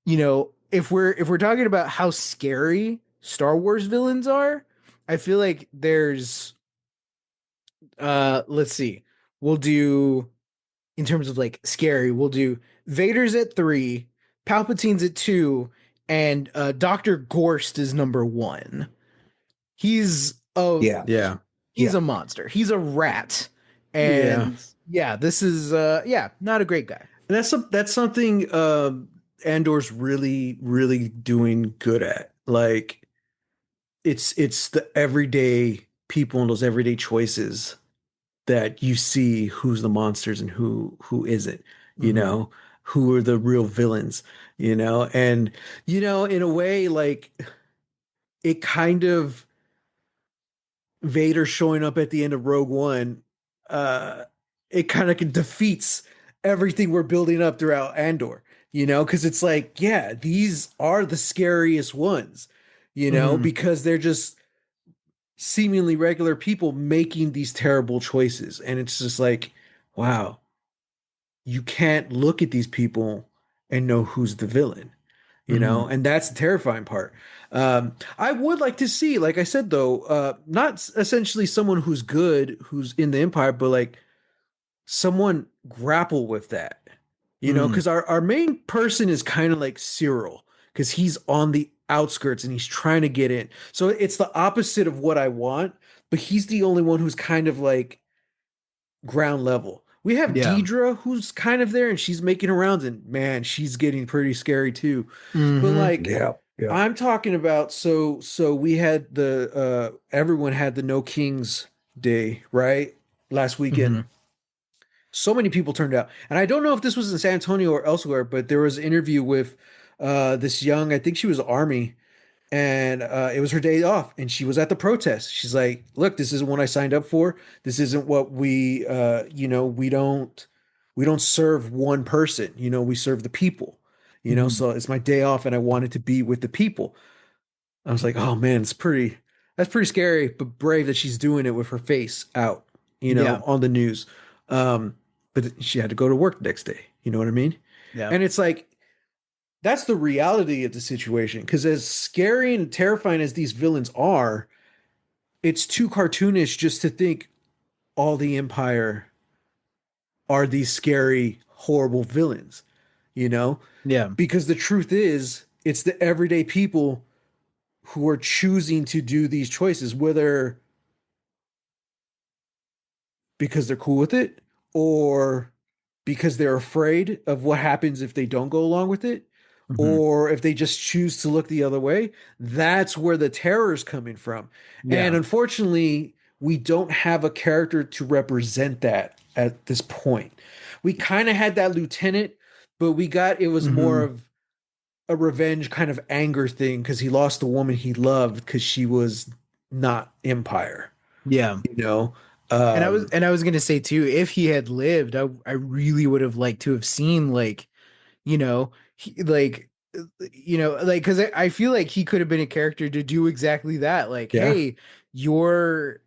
if we're talking about how scary Star Wars villains are, I feel like there's let's see. We'll do in terms of like scary, we'll do Vader's at 3, Palpatine's at 2, and Dr. Gorst is number 1. He's a Yeah. Yeah. he's Yeah. a monster. He's a rat. Yeah. And yeah, this is not a great guy. And that's something Andor's really, really doing good at. Like it's the everyday people and those everyday choices that you see who's the monsters and who isn't, you Mhm. know, who are the real villains, and in a way, like it kind of Vader showing up at the end of Rogue One, uh, it kind of defeats everything we're building up throughout Andor, because it's like, yeah, these are the scariest ones, Mhm. because they're just seemingly regular people making these terrible choices. And it's just like, wow, you can't look at these people and know who's the villain, Mhm. and that's the terrifying part. I would like to see, like I said, though, not essentially someone who's good, who's in the Empire, but like someone grapple with that, Mhm. because our main person is kind of like Cyril, because he's on the outskirts and he's trying to get in. So it's the opposite of what I want, but he's the only one who's kind of like ground level. We have Yeah. Deidre who's kind of there and she's making rounds, and man, she's getting pretty scary too. But Mhm. like Yeah. Yeah. I'm talking about, so we had the everyone had the No Kings Day, right? Last weekend. Mhm. So many people turned out. And I don't know if this was in San Antonio or elsewhere, but there was an interview with this young, I think she was Army, and it was her day off and she was at the protest. She's like, look, this isn't what I signed up for. This isn't what we don't serve one person, we serve the people, Mhm. so it's my day off and I wanted to be with the people. I was like, oh man, that's pretty scary, but brave that she's doing it with her face out, Yeah. on the news. um but she had to go to work the next day, you know what I mean? Yeah. And it's like, that's the reality of the situation. Because as scary and terrifying as these villains are, it's too cartoonish just to think all the Empire are these scary, horrible villains, you know? Yeah. Because the truth is, it's the everyday people who are choosing to do these choices, whether because they're cool with it or because they're afraid of what happens if they don't go along with it, Mhm. or if they just choose to look the other way. That's where the terror is coming from. And Yeah. unfortunately, we don't have a character to represent that at this point. We kind of had that lieutenant, but it was more Mhm. of a revenge kind of anger thing because he lost the woman he loved because she was not Empire, Yeah. you know? And I was Um, and I was gonna say too, if he had lived, I really would have liked to have seen like, like like because I feel like he could have been a character to do exactly that. Like, yeah. hey, you're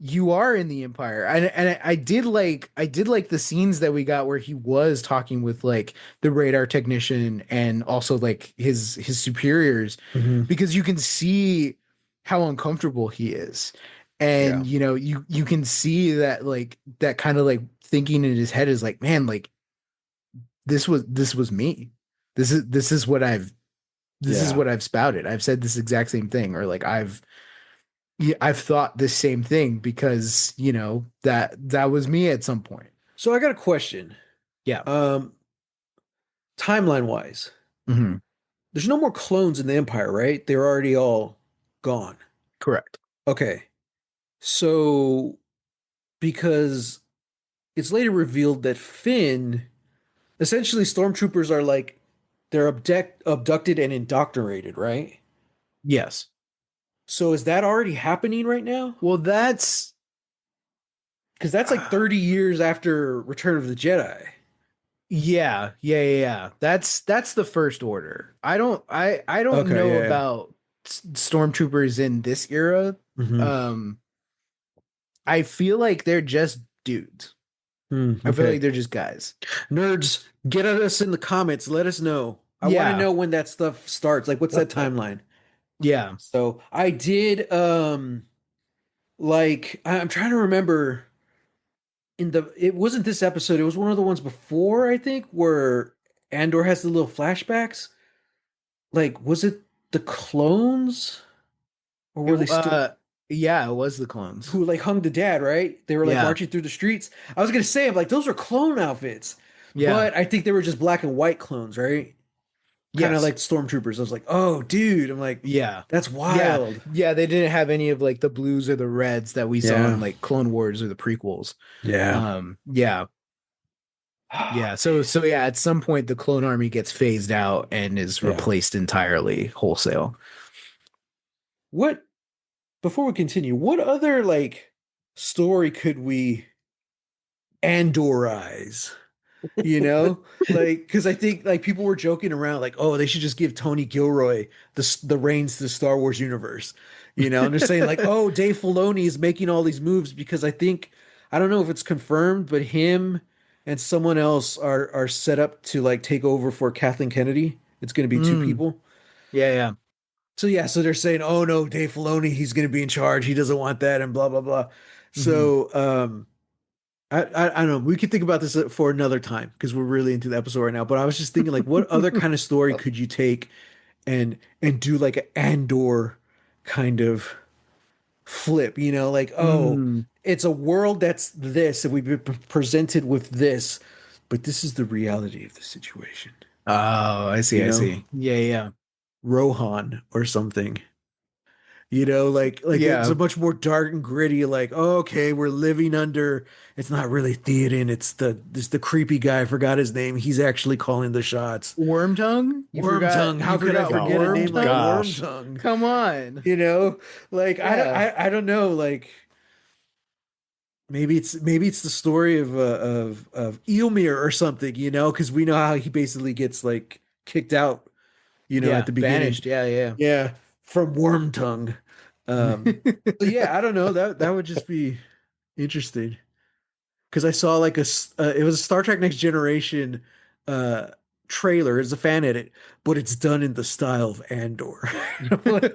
you are in the Empire. And I did like the scenes that we got where he was talking with like the radar technician and also like his superiors, Mhm. because you can see how uncomfortable he is. Yeah. And you can see that like that kind of like thinking in his head is like, man, like this was me. This is what Yeah. I've spouted. I've said this exact same thing, or like I've thought this same thing because that was me at some point. So I got a question. Yeah. Um, Timeline wise, Hmm. there's no more clones in the Empire, right? They're already all gone. Correct. Okay. So because it's later revealed that Finn, essentially stormtroopers are like they're abducted and indoctrinated, right? Yes. So is that already happening right now? Well, that's Because that's like 30 years after Return of the Jedi. yeah. That's the first order. I don't Okay, know yeah. about stormtroopers in this era. Hmm. Um, I feel like they're just dudes. I feel Okay. like they're just guys. Nerds, get at us in the comments. Let us know. I want to Yeah, know when that stuff starts. Like, what's that timeline? yeah. So I did like I'm trying to remember in the it wasn't this episode, it was one of the ones before, I think, where Andor has the little flashbacks. Like, was it the clones? Or It were they still yeah, it was the clones. who like hung the dad, right? They were like Yeah, marching through the streets. I was gonna say, I'm like, those are clone outfits. yeah. But I think they were just black and white clones, right? Kind of Yes. like stormtroopers. I was like, oh dude. I'm like, Yeah. that's Yeah. wild. Yeah, they didn't have any of like the blues or the reds that we saw in Yeah. like Clone Wars or the prequels. Yeah. Yeah. Yeah. So yeah, at some point the clone army gets phased out and is Yeah. replaced entirely wholesale. What before we continue, what other like story could we Andorize? You know, like because I think like people were joking around like, oh, they should just give Tony Gilroy the reins to the Star Wars universe. You know, and they're saying like, oh, Dave Filoni is making all these moves because I don't know if it's confirmed, but him and someone else are set up to like take over for Kathleen Kennedy. It's going to be two Mm, people. yeah, yeah. So yeah, so they're saying, oh no, Dave Filoni, he's going to be in charge. He doesn't want that, and blah blah blah. Hmm. So I don't know. We could think about this for another time because we're really into the episode right now. But I was just thinking, like, what other kind of story could you take and do like an Andor kind of flip? You know, like, oh, Mm. it's a world that's this, and we've been presented with this, but this is the reality of the situation. Oh, I see, You I know, see. Yeah, yeah. Rohan or something. You know, like it's Yeah. a much more dark and gritty. Like, oh, okay, we're living under. It's not really Theoden. It's the creepy guy. I forgot his name. He's actually calling the shots. Wormtongue? Wormtongue. You How could I forgot forget a name Oh like Wormtongue? gosh. Wormtongue? Come on. You know, like Yeah. I don't know. Like maybe it's the story of Eilmir or something. You know, because we know how he basically gets like kicked out. You know, at Yeah, the beginning. banished. Yeah, yeah. Yeah, from Wormtongue. Um, so yeah, I don't know. That would just be interesting because I saw like it was a Star Trek Next Generation uh trailer. It's a fan edit, but it's done in the style of Andor. I'm like,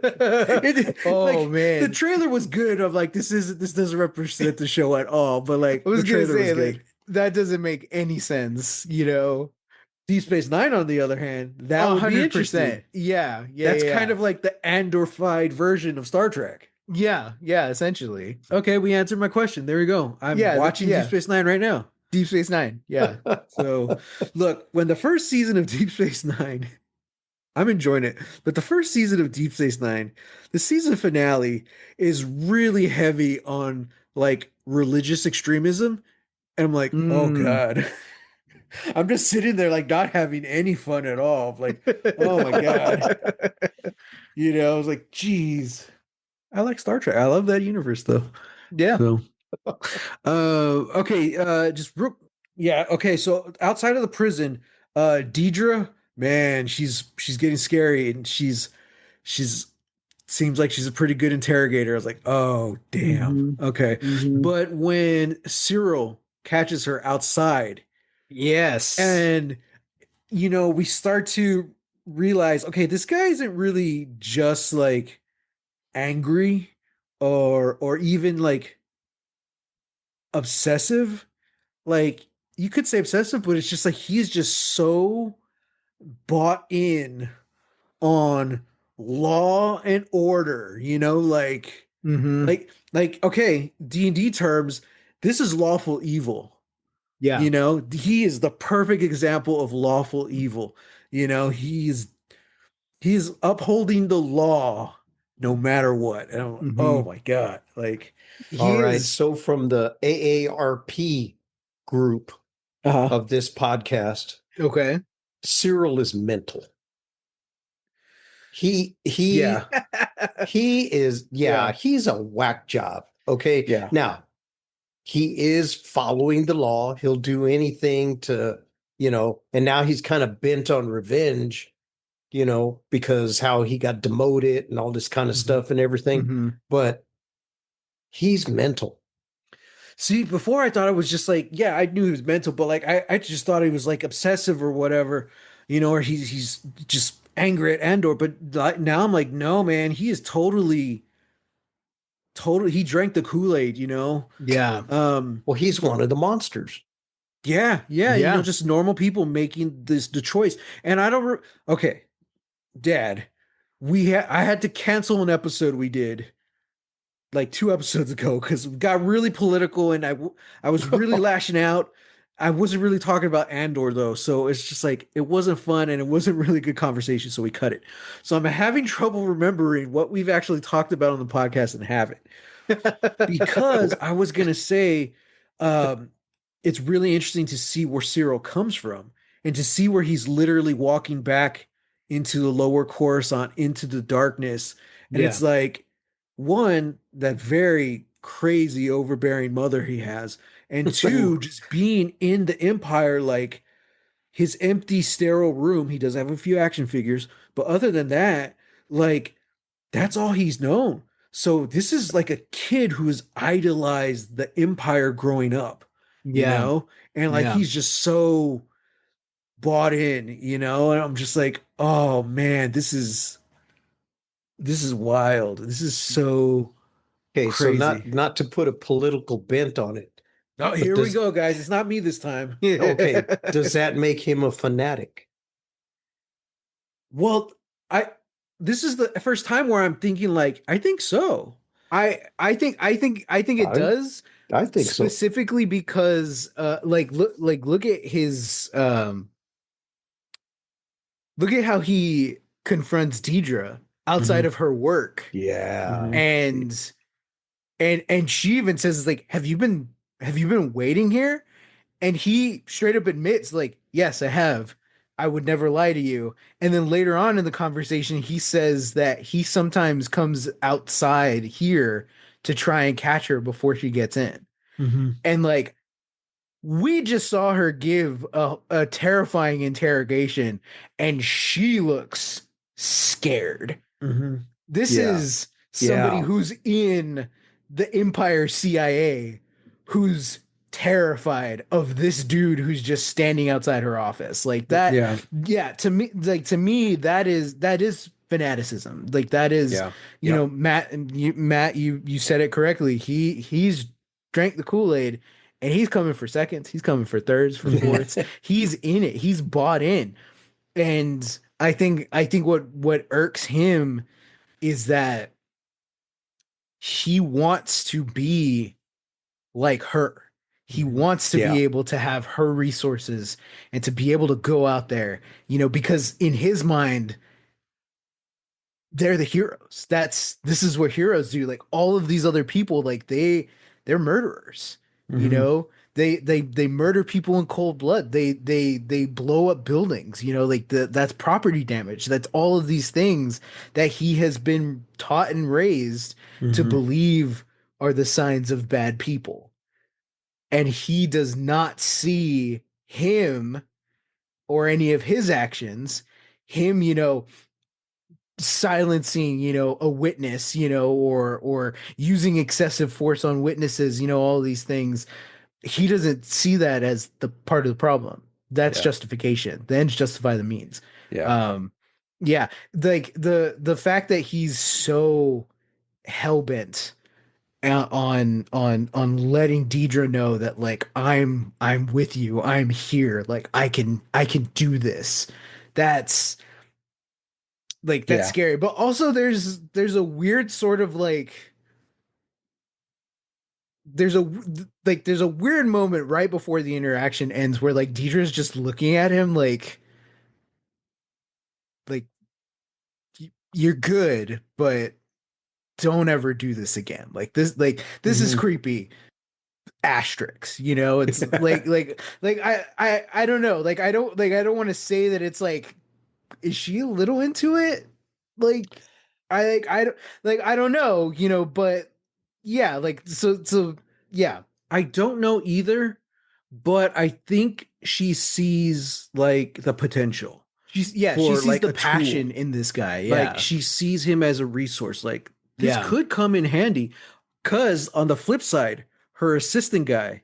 Oh like the man. trailer was good. I'm like, this doesn't represent the show at all. But I like the was gonna trailer was say good. like that doesn't make any sense, you know. Deep Space Nine, on the other hand, that A would be hundred interesting. percent. Yeah, yeah, That's kind yeah. of like the Andorified version of Star Trek. Yeah, yeah, essentially. Okay, we answered my question. There we go. I'm Yeah, watching Deep yeah. Space Nine right now. Deep Space Nine. Yeah. So, look, when the first season of Deep Space Nine, I'm enjoying it, but the first season of Deep Space Nine, the season finale is really heavy on like religious extremism. And I'm like, oh Mm. God. I'm just sitting there like not having any fun at all. Like, oh my God. You know, I was like, geez. I like Star Trek. I love that universe though. Yeah. So okay, just real, yeah, okay, so outside of the prison, Deidre, man, she's getting scary and she's seems like she's a pretty good interrogator. I was like, oh damn. Hmm. Okay. Hmm. But when Cyril catches her outside Yes. and we start to realize, okay, this guy isn't really just like angry or even like obsessive. Like you could say obsessive, but it's just like he's just so bought in on law and order, like Hmm. okay, D&D terms, this is lawful evil. Yeah. He is the perfect example of lawful evil. He's upholding the law no matter what. And oh Hmm. my God. Like All He right. is So from the AARP group uh-huh. of this podcast, okay. Cyril is mental. He Yeah. he is, Yeah. he's a whack job. Okay. Yeah. Now, he is following the law. He'll do anything to, and now he's kind of bent on revenge, because how he got demoted and all this kind of Mhm. stuff and everything. Mhm. But he's mental. See, before I thought it was just like, yeah, I knew he was mental, but like I just thought he was like obsessive or whatever, or he's just angry at Andor. But now I'm like, no, man, he is totally he drank the Kool-Aid. Yeah. Um, Well, he's one of the monsters. yeah, Yeah. just normal people making the choice. And I don't okay, Dad, I had to cancel an episode we did like 2 episodes ago because it got really political and I was really lashing out. I wasn't really talking about Andor though, so it's just like it wasn't fun and it wasn't really good conversation, so we cut it. So I'm having trouble remembering what we've actually talked about on the podcast and haven't because I was gonna say, um, it's really interesting to see where Cyril comes from and to see where he's literally walking back into the lower Coruscant, into the darkness, and Yeah. it's like one that very crazy overbearing mother he has, and two just being in the Empire like his empty sterile room. He does have a few action figures, but other than that, like that's all he's known. So this is like a kid who has idolized the Empire growing up, Yeah. and like Yeah. he's just so bought in. And I'm just like, oh man, this is wild. This is so Okay, so crazy. not to put a political bent on it, Oh, but here we go, guys. It's not me this time. does that make him a fanatic? Well, I this is the first time where I'm thinking like, I think so. I think it I does, I think so. specifically because look at his look at how he confronts Deidre outside Mhm. of her work. Yeah. Mhm. And she even says like, have you been waiting here? And he straight up admits like, yes, I have. I would never lie to you. And then later on in the conversation, he says that he sometimes comes outside here to try and catch her before she gets in. Mhm. And like, we just saw her give a terrifying interrogation and she looks scared. Mhm. This Yeah. is somebody Yeah. who's in the Empire CIA who's terrified of this dude who's just standing outside her office. Like that, Yeah. yeah, to me that is fanaticism. Like that is, Yeah. Yeah. Matt, you said it correctly. He's drank the Kool-Aid and he's coming for seconds, he's coming for thirds, for fourths. He's in it. He's bought in. And I think what irks him is that he wants to be like her. He Mhm. wants to Yeah. be able to have her resources and to be able to go out there, because in his mind, they're the heroes. This is what heroes do. Like all of these other people, like they're murderers. You Mhm. know, they murder people in cold blood. They blow up buildings. Like that's property damage. That's all of these things that he has been taught and raised to Mhm. believe are the signs of bad people. And he does not see him or any of his actions, him, silencing a witness, or using excessive force on witnesses, all these things. He doesn't see that as the part of the problem. That's Yeah. justification. The ends justify the means. Yeah. um yeah, like the fact that he's so hell-bent on letting Deidre know that like I'm with you, I'm here, like I can do this. That's that's Yeah. scary. But also there's a weird sort of like there's a weird moment right before the interaction ends where like Deidre's just looking at him like you're good, but don't ever do this again. Like this is Mhm. creepy. asterisks, you know. It's like I don't know, I don't want to say that it's like, is she a little into it? Like I don't I don't know, you know, but yeah, like so yeah. I don't know either, but I think she sees like the potential She for sees like the a tool. passion in this guy. Like Yeah. she sees him as a resource. Like this Yeah. could come in handy. Cause on the flip side, her assistant guy,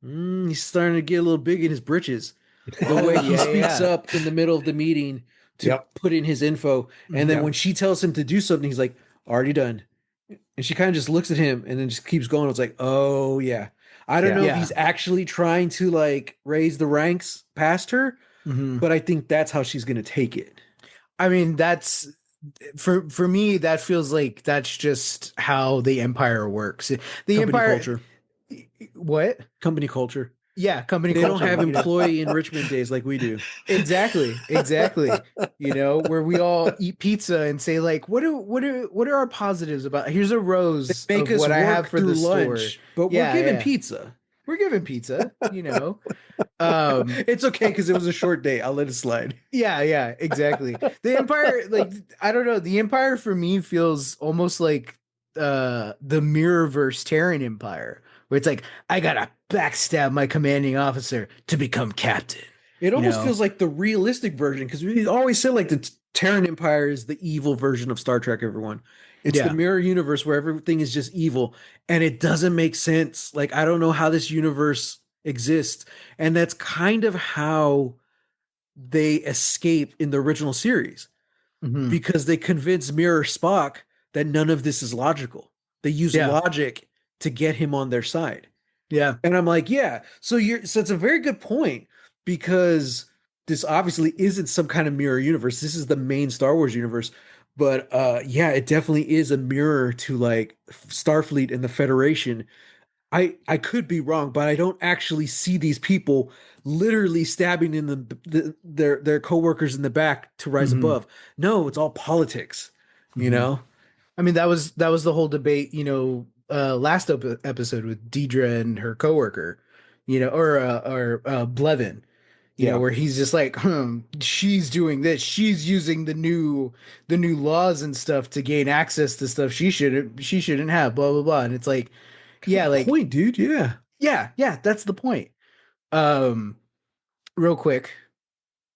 he's starting to get a little big in his britches. The Oh, way he yeah, speaks yeah. up in the middle of the meeting to Yep. put in his info, and then Yeah. when she tells him to do something, he's like, "Already done." And she kind of just looks at him and then just keeps going. It's like, "Oh yeah." I don't Yeah. know if Yeah. he's actually trying to like raise the ranks past her, Mhm. but I think that's how she's gonna take it. I mean, that's for me, that feels like that's just how the empire works. The Company empire, culture. what? Company culture. Yeah, company They don't culture, have you know. employee enrichment days like we do. Exactly, exactly. You know, where we all eat pizza and say like, what are our positives about? Here's a rose Make of us what I have work for through the store. lunch, but we're Yeah, given yeah. pizza. We're giving pizza, you know. Um, It's okay because it was a short day. I'll let it slide. yeah, yeah, exactly. The Empire, like, I don't know, the Empire for me feels almost like the Mirrorverse Terran Empire, where it's like, I gotta backstab my commanding officer to become captain. It You almost know? feels like the realistic version because we always say like the Terran Empire is the evil version of Star Trek. Everyone, it's the Yeah. mirror universe where everything is just evil, and it doesn't make sense. Like I don't know how this universe exists, and that's kind of how they escape in the original series Hmm. because they convince Mirror Spock that none of this is logical. They use Yeah. logic to get him on their side. Yeah. And I'm like, yeah. So it's a very good point because this obviously isn't some kind of mirror universe. This is the main Star Wars universe. But yeah, it definitely is a mirror to like Starfleet and the Federation. I could be wrong, but I don't actually see these people literally stabbing in their coworkers in the back to rise Hmm. above. No, it's all politics, you Hmm. know? I mean, that was the whole debate, you know, last episode with Deidre and her coworker, you know, or Blevin, you know, Yeah. where he's just like, she's doing this, she's using the new laws and stuff to gain access to stuff she shouldn't have, blah blah blah, and it's like, yeah, Good like, point, dude. Yeah. yeah, yeah, that's the point. Um, Real quick,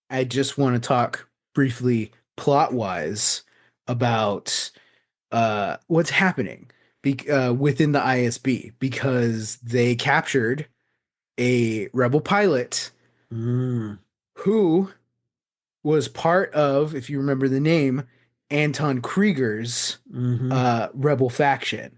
I just want to talk briefly plot wise about what's happening within the ISB, because they captured a rebel pilot Mm, who was part of, if you remember the name, Anton Krieger's hmm. rebel faction.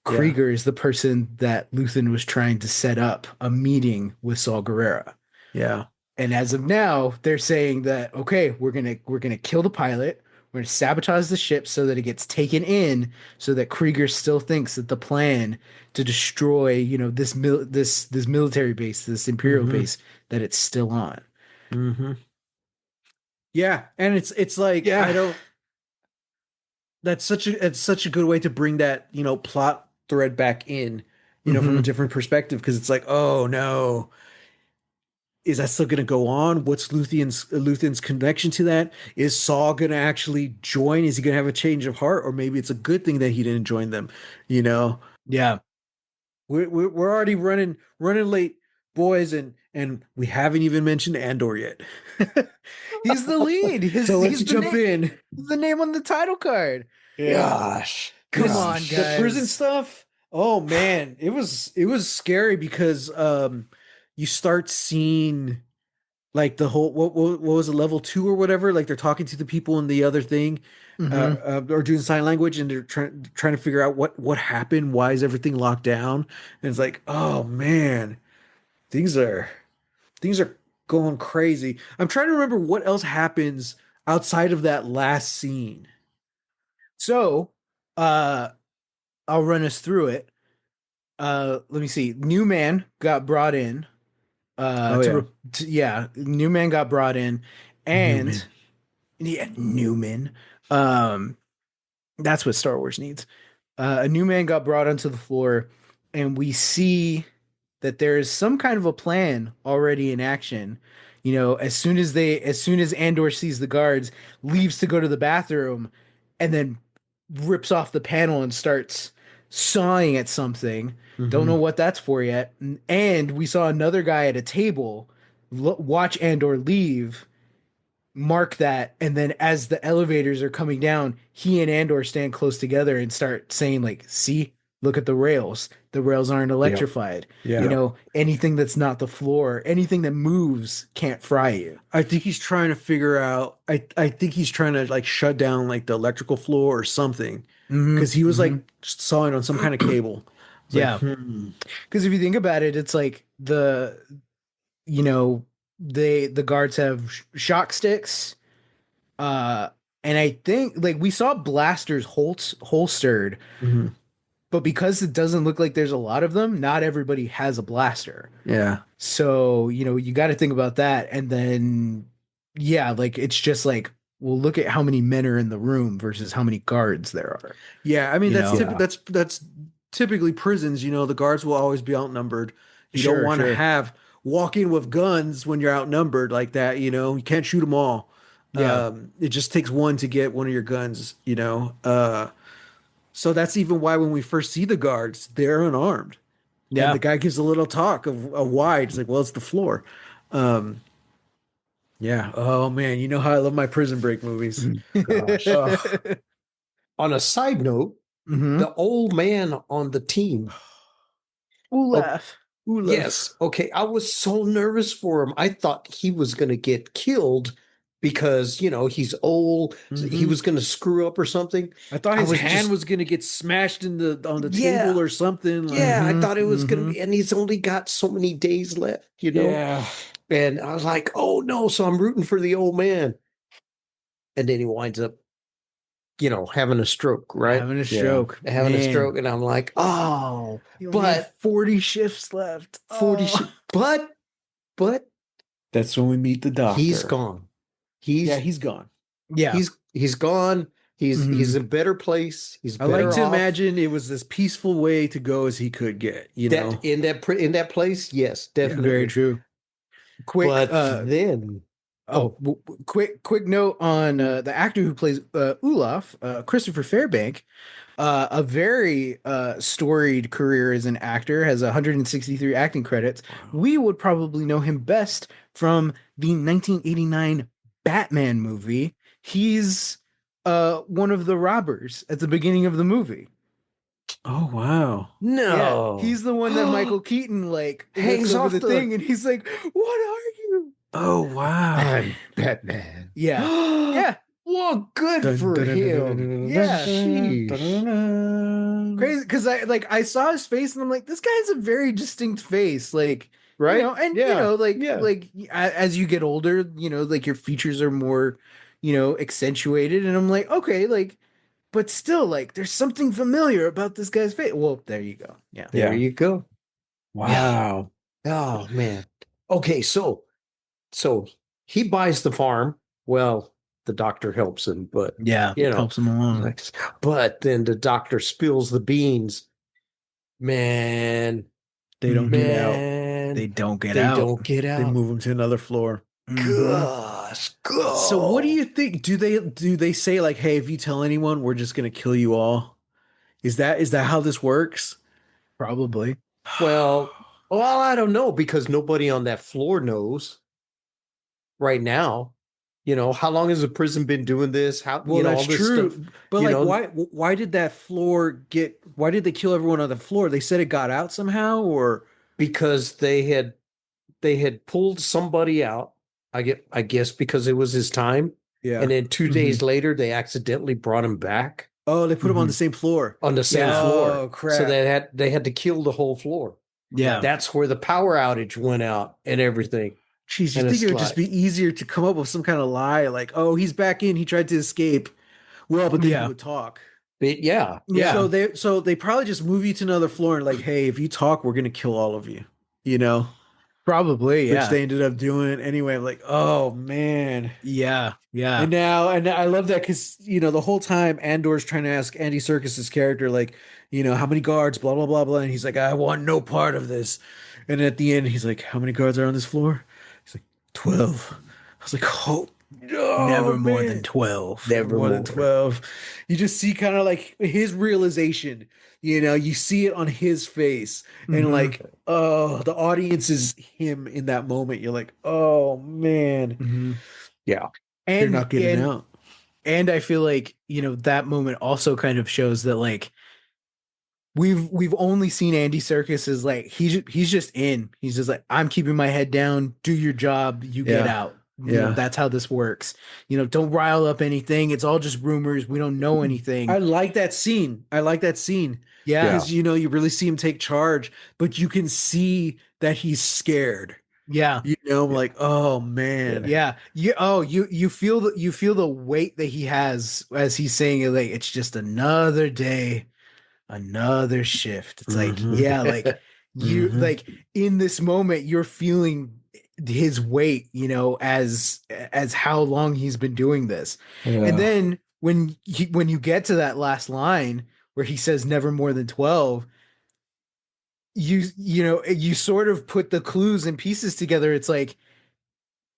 Yeah. Krieger is the person that Luthen was trying to set up a meeting with Saul Guerrera. Yeah. And as of now, they're saying that, okay, we're gonna kill the pilot. We're gonna sabotage the ship so that it gets taken in, so that Krieger still thinks that the plan to destroy, you know, this military base, this imperial Hmm. base, that it's still on. Hmm. Yeah, and it's like I Yeah. don't. It's such a good way to bring that plot thread back in, from a Hmm. different perspective because it's like, oh no, is that still going to go on? What's Luthen's connection to that? Is Saul going to actually join? Is he going to have a change of heart, or maybe it's a good thing that he didn't join them? You know, Yeah. we're already running late, boys, and we haven't even mentioned Andor yet. He's the lead. So let's He's the jump name. in. He's the name on the title card. Gosh. Come This on, Gosh. the prison guys. stuff. Oh man, it was scary because you start seeing like the whole what was it, level 2 or whatever, like they're talking to the people in the other thing, Hmm. or doing sign language, and they're trying to figure out what happened, why is everything locked down, and it's like, oh man, things are things are going crazy. I'm trying to remember what else happens outside of that last scene. So, uh, I'll run us through it. Let me see. New man got brought in. Oh yeah, Yeah, new man got brought in, and Newman. yeah, Newman. Um, that's what Star Wars needs. A new man got brought onto the floor, and we see that there is some kind of a plan already in action. As soon as Andor sees the guards, leaves to go to the bathroom, and then rips off the panel and starts sawing at something. Don't know Mhm. what that's for yet. And we saw another guy at a table watch Andor leave, mark that, and then as the elevators are coming down, he and Andor stand close together and start saying like, "See, look at the rails. The rails aren't Yeah. electrified. Yeah. Anything that's not the floor, anything that moves can't fry you." I think he's trying to figure out. I think he's trying to like shut down like the electrical floor or something Hmm. because he was Hmm. like sawing on some kind of cable. It's like, Yeah, because if you think about it, it's like you know, the guards have shock sticks, uh, and I think like we saw blasters holstered, mhm. but because it doesn't look like there's a lot of them, not everybody has a blaster. Yeah, So, you got to think about that. And then, yeah, like it's just like, well, look at how many men are in the room versus how many guards there are, yeah. I mean, you know? Yeah. that's typically prisons. You know, the guards will always be outnumbered. You don't Sure, want to sure. have walk in with guns when you're outnumbered like that. You know, you can't shoot them all. Yeah. It just takes one to get one of your guns. So that's even why when we first see the guards, they're unarmed. And the Yeah. guy gives a little talk of why. It's like, well, it's the floor. Um, yeah. Oh man, you know how I love my prison break movies. Gosh. On a side note, Hmm. the old man on the team. Oh, Olaf. yes. Okay. I was so nervous for him. I thought he was going to get killed because, he's old. He Hmm. was going to screw up or something. I thought I his was hand just, was gonna get smashed on the yeah. table or something. Like, Yeah. I Hmm. thought it was going to Hmm. be, and he's only got so many days left. yeah, And I was like, oh no. So I'm rooting for the old man. And then he winds up, having a stroke, right? Having a yeah. stroke. Having a Man. stroke. And I'm like, oh, He only had but 40 shifts left. 40, Oh. but That's when we meet the he's doctor. gone. Yeah, He's he's gone. Yeah. he's gone. He's Hmm. in a better place. He's I like better to off. imagine it was as peaceful way to go as he could get. You That know. in that place, yes, Yeah. Very definitely. true. Quick, But then, quick note on the actor who plays Olaf, Christopher Fairbank. A very storied career as an actor, has 163 acting credits. Wow. We would probably know him best from the 1989 Batman movie. He's one of the robbers at the beginning of the movie. Oh wow. Yeah, no, he's the one that Michael Keaton like lifts hangs over off the the thing, and he's like, "What are you?" Oh wow. I'm Batman. Yeah, yeah, Well, good Dun, for dun, dun, dun, dun, dun, him. dun, yeah. dun, dun, Sheesh. dun, dun. Crazy because I saw his face and I'm like, this guy has a very distinct face, like Right? and Yeah. like Yeah. as you get older, like your features are more accentuated, and I'm like, okay, like, but still, like, there's something familiar about this guy's face. Well, there you go. Yeah, There Yeah. you go. Yeah. Wow. Oh man. Okay, so he buys the farm. Well, the doctor helps him, but yeah, you know, helps him along. like, but then the doctor spills the beans. Man, They don't get out. man, They don't get they out. don't get They out. move him to another floor. Mhm. Gosh, go. So what do you think? Do they say like, hey, if you tell anyone, we're just gonna kill you all? Is that how this works? Probably. Well, I don't know because nobody on that floor knows right now. How long has the prison been doing this? How, Well, all that's this stuff, true. But you like, know, why did that floor get? Why did they kill everyone on the floor? They said it got out somehow, or because they had pulled somebody out. I guess because it was his time. yeah. And then 2 days later, they accidentally brought him back Oh, they put him on the Mhm. same floor. on the same Yeah. floor. Oh crap! So they had to kill the whole floor. Yeah. That's where the power outage went out and everything. Jeez, you And think it's it would just like, be easier to come up with some kind of lie, like, oh, he's back in, he tried to escape. Well, but then he Yeah. would talk. yeah, Yeah. So they probably just move you to another floor and like, hey, if you talk, we're gonna kill all of you. You know, Probably. which Yeah. they ended up doing anyway. I'm like, oh man. Yeah. Yeah. And now, and I love that because the whole time Andor's trying to ask Andy Serkis's character, like, how many guards, blah blah blah blah, and he's like, I want no part of this. And at the end, he's like, how many guards are on this floor? He's like, 12. I was like, oh no, Never more than man, 12. never Never more than more. 12. You just see kind of like his realization. You see it on his face, and Mhm. like, oh, the audience is him in that moment. You're like, oh man, Mhm. Yeah. you're And not getting and out. and I feel like, that moment also kind of shows that like we've only seen Andy Serkis as like he's just in. He's just like, I'm keeping my head down, do your job, you get Yeah. out. Yeah. That's how this works. Don't rile up anything. It's all just rumors. We don't know anything. I like that scene. I like that scene Yeah. because you really see him take charge, but you can see that he's scared. Yeah. I'm like, oh man. Yeah. You feel the weight that he has as he's saying it, like it's just another day, another shift. It's like, Mhm. yeah, like you Mhm. like in this moment you're feeling his weight, as how long he's been doing this. And Yeah. then when you get to that last line where he says never more than 12, you sort of put the clues and pieces together. It's like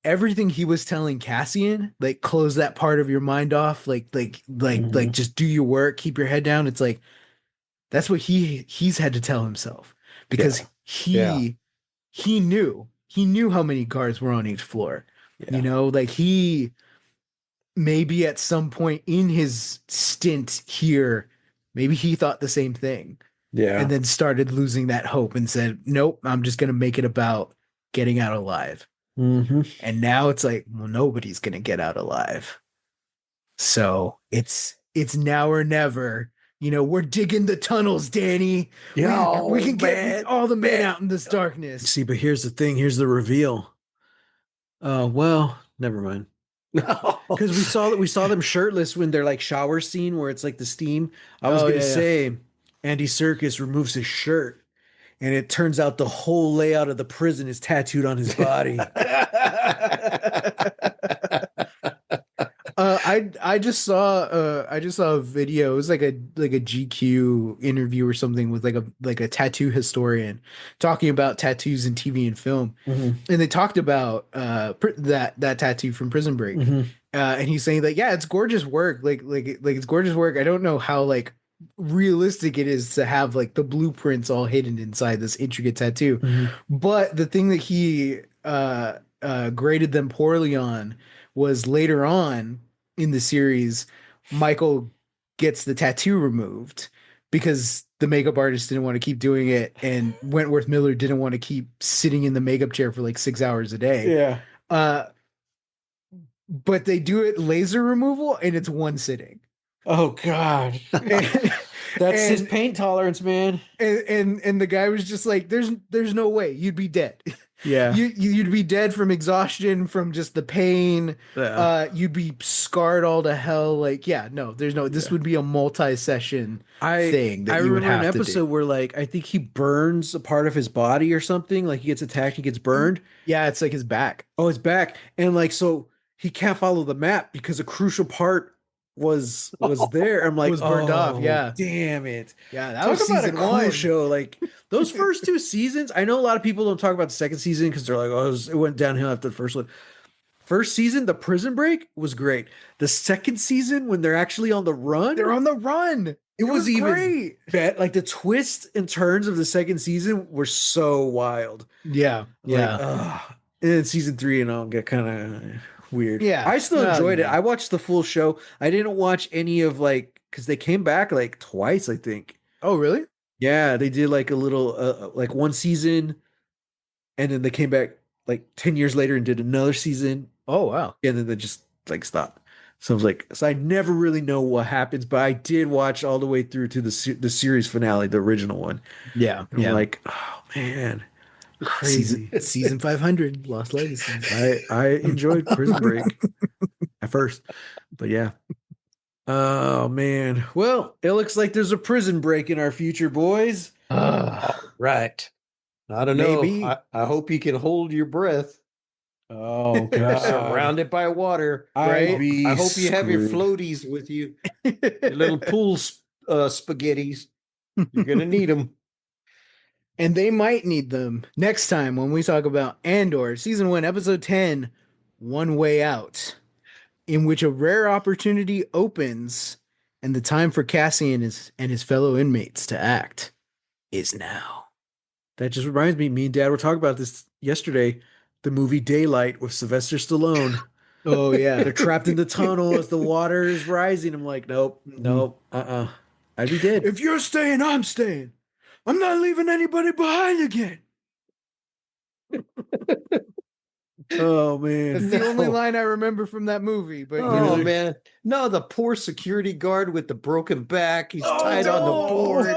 everything he was telling Cassian, like close that part of your mind off, like Mhm. just do your work, keep your head down. It's like that's what he's had to tell himself because Yeah. Yeah. he knew how many guards were on each floor. Yeah. Like he maybe at some point in his stint here, maybe he thought the same thing Yeah. and then started losing that hope and said, "Nope, I'm just gonna make it about getting out alive." Mhm. And now it's like, well, nobody's gonna get out alive. So it's now or never. We're digging the tunnels, Danny. Yeah. We Oh, can get man. all the men Man. out in this darkness. See, but here's the thing. Here's the reveal. Oh, well, never mind. Because we saw them shirtless when they're like shower scene where it's like the steam. I was Oh gonna yeah, say Andy Serkis removes his shirt, and it turns out the whole layout of the prison is tattooed on his body. yeah. I just saw a video. It was like a GQ interview or something with like a tattoo historian talking about tattoos in TV and film, Mhm. and they talked about that tattoo from Prison Break, Mhm. and he's saying that yeah, it's gorgeous work, like it's gorgeous work. I don't know how like realistic it is to have like the blueprints all hidden inside this intricate tattoo, Mhm. but the thing that he graded them poorly on was later on in the series, Michael gets the tattoo removed because the makeup artist didn't want to keep doing it, and Wentworth Miller didn't want to keep sitting in the makeup chair for like 6 hours a day. Yeah. Uh, but they do it laser removal, and it's one sitting. Oh God. And, That's his and pain tolerance, man. and the guy was just like, there's no way you'd be dead. Yeah. You'd be dead from exhaustion, from just the pain. Yeah. You'd be scarred all to hell. Like, yeah, no, there's no. This Yeah. would be a multi-session I thing I that you would remember an have to episode do. where like I think he burns a part of his body or something. Like he gets attacked, he gets burned. Yeah, it's like his back. Oh, his back. And like so he can't follow the map because a crucial part was there. I'm like, Was burned off. oh Yeah, damn it. yeah, that Talk was about a season cool one. show. Like those first two seasons, I know a lot of people don't talk about the second season because they're like, oh, it went downhill after the first one. First season, the prison break was great. The second season, when they're actually on the run, They're on the run. it was even great. like the twists and turns of the second season were so wild. Yeah, Like, yeah, and then season three and all get kind of weird. yeah. I still Well, enjoyed it. yeah. I watched the full show. I didn't watch any of like because they came back like twice, I think. Oh, really? Yeah, they did like a little like one season, and then they came back like 10 years later and did another season, Oh, wow. and then they just like stopped. So I was like, so I never really know what happens, but I did watch all the way through to the series finale, the original one. Yeah, And I'm yeah. like, oh man, Season crazy. season 500, Lost Legacies. I enjoyed Prison Break at first, but yeah. Oh man. Well, it looks like there's a prison break in our future, boys. Ah, Right. I don't know. maybe. I hope you can hold your breath. Oh God. Surrounded by water, I'd right? be I hope you have your screwed. floaties with you, your little pool spaghettis. You're gonna need them. And they might need them next time when we talk about Andor, season 1, episode 10, One Way Out, in which a rare opportunity opens and the time for Cassian and his fellow inmates to act is now. That just reminds me and Dad were talking about this yesterday. The movie Daylight with Sylvester Stallone. Oh, yeah. They're trapped in the tunnel as the water is rising. I'm like, nope, nope, I'd be dead. If you're staying, I'm staying. I'm not leaving anybody behind again. Oh man, That's the only line I remember from that movie. But Oh man, no! The poor security guard with the broken back. He's Oh, tied on the board.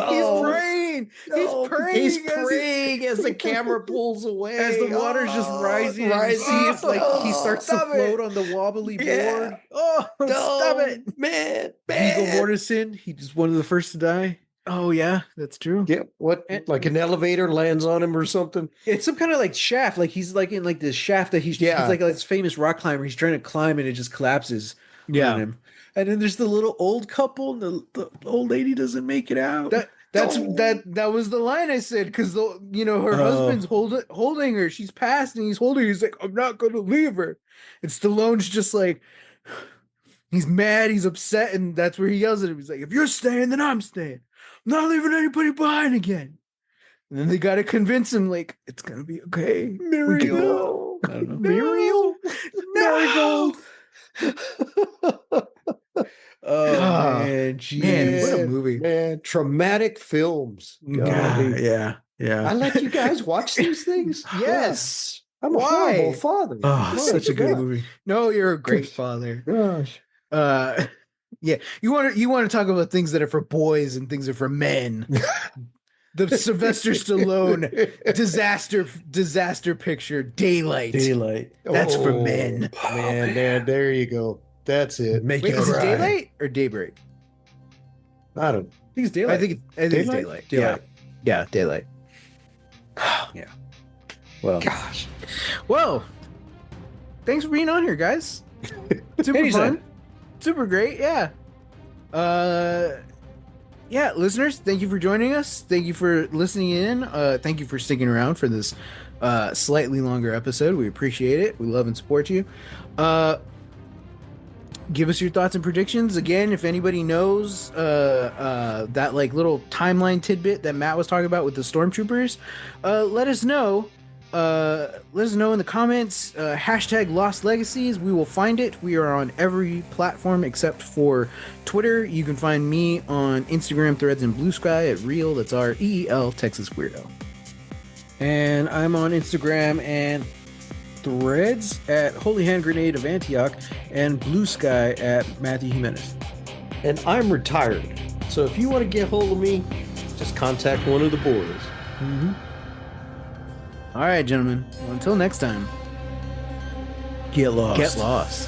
He's praying. No, He's praying. He's praying as the camera pulls away. as the water's just rising, and you see it's like he starts to float on the wobbly board. Oh, stop it, man! Viggo Mortensen, he just one of the first to die. Oh yeah, that's true. Yeah, what? Like an elevator lands on him or something? It's some kind of like shaft, like he's like in like this shaft that he's like this famous rock climber. He's trying to climb and it just collapses on him. And then there's the little old couple, and the old lady doesn't make it out. That was the line I said, because her husband's holding her. She's passed and he's holding her. He's like, I'm not going to leave her. And Stallone's just like, he's mad, he's upset, and that's where he yells at him. He's like, if you're staying, then I'm staying. I'm not leaving anybody behind again. And then they got to convince him, like, it's going to be okay. Muriel. I don't know. Muriel. Marigold. Oh man, geez. Man, what a movie. Man, traumatic films. Golly. Yeah. I let you guys watch these things. Yes. I'm a Why? horrible father. Oh, My such a good God. movie. No, you're a great father. Gosh. Yeah, you want to talk about things that are for boys and things that are for men. The Sylvester Stallone disaster picture, Daylight. That's for men. Man, there you go. That's it. Make Wait, you is it cry. Daylight or Daybreak? I don't. I think it's Daylight. I think it's Daylight. Daylight. Yeah, Daylight. Yeah. Well, Gosh. Well, thanks for being on here, guys. Super Anytime. fun. Super great. Yeah. Yeah, listeners, thank you for joining us. Thank you for listening in. Thank you for sticking around for this slightly longer episode. We appreciate it. We love and support you. Give us your thoughts and predictions. Again, if anybody knows that like little timeline tidbit that Matt was talking about with the stormtroopers, let us know. Let us know in the comments. Hashtag Lost Legacies. We will find it. We are on every platform except for Twitter. You can find me on Instagram, Threads, and BluSky at Real. That's REEL Texas Weirdo. and I'm on Instagram and Threads at Holy Hand Grenade of Antioch and BluSky at Matthew Jimenez. And I'm retired. So if you want to get hold of me, just contact one of the boys. All right, gentlemen. Well, until next time, Get lost. get lost.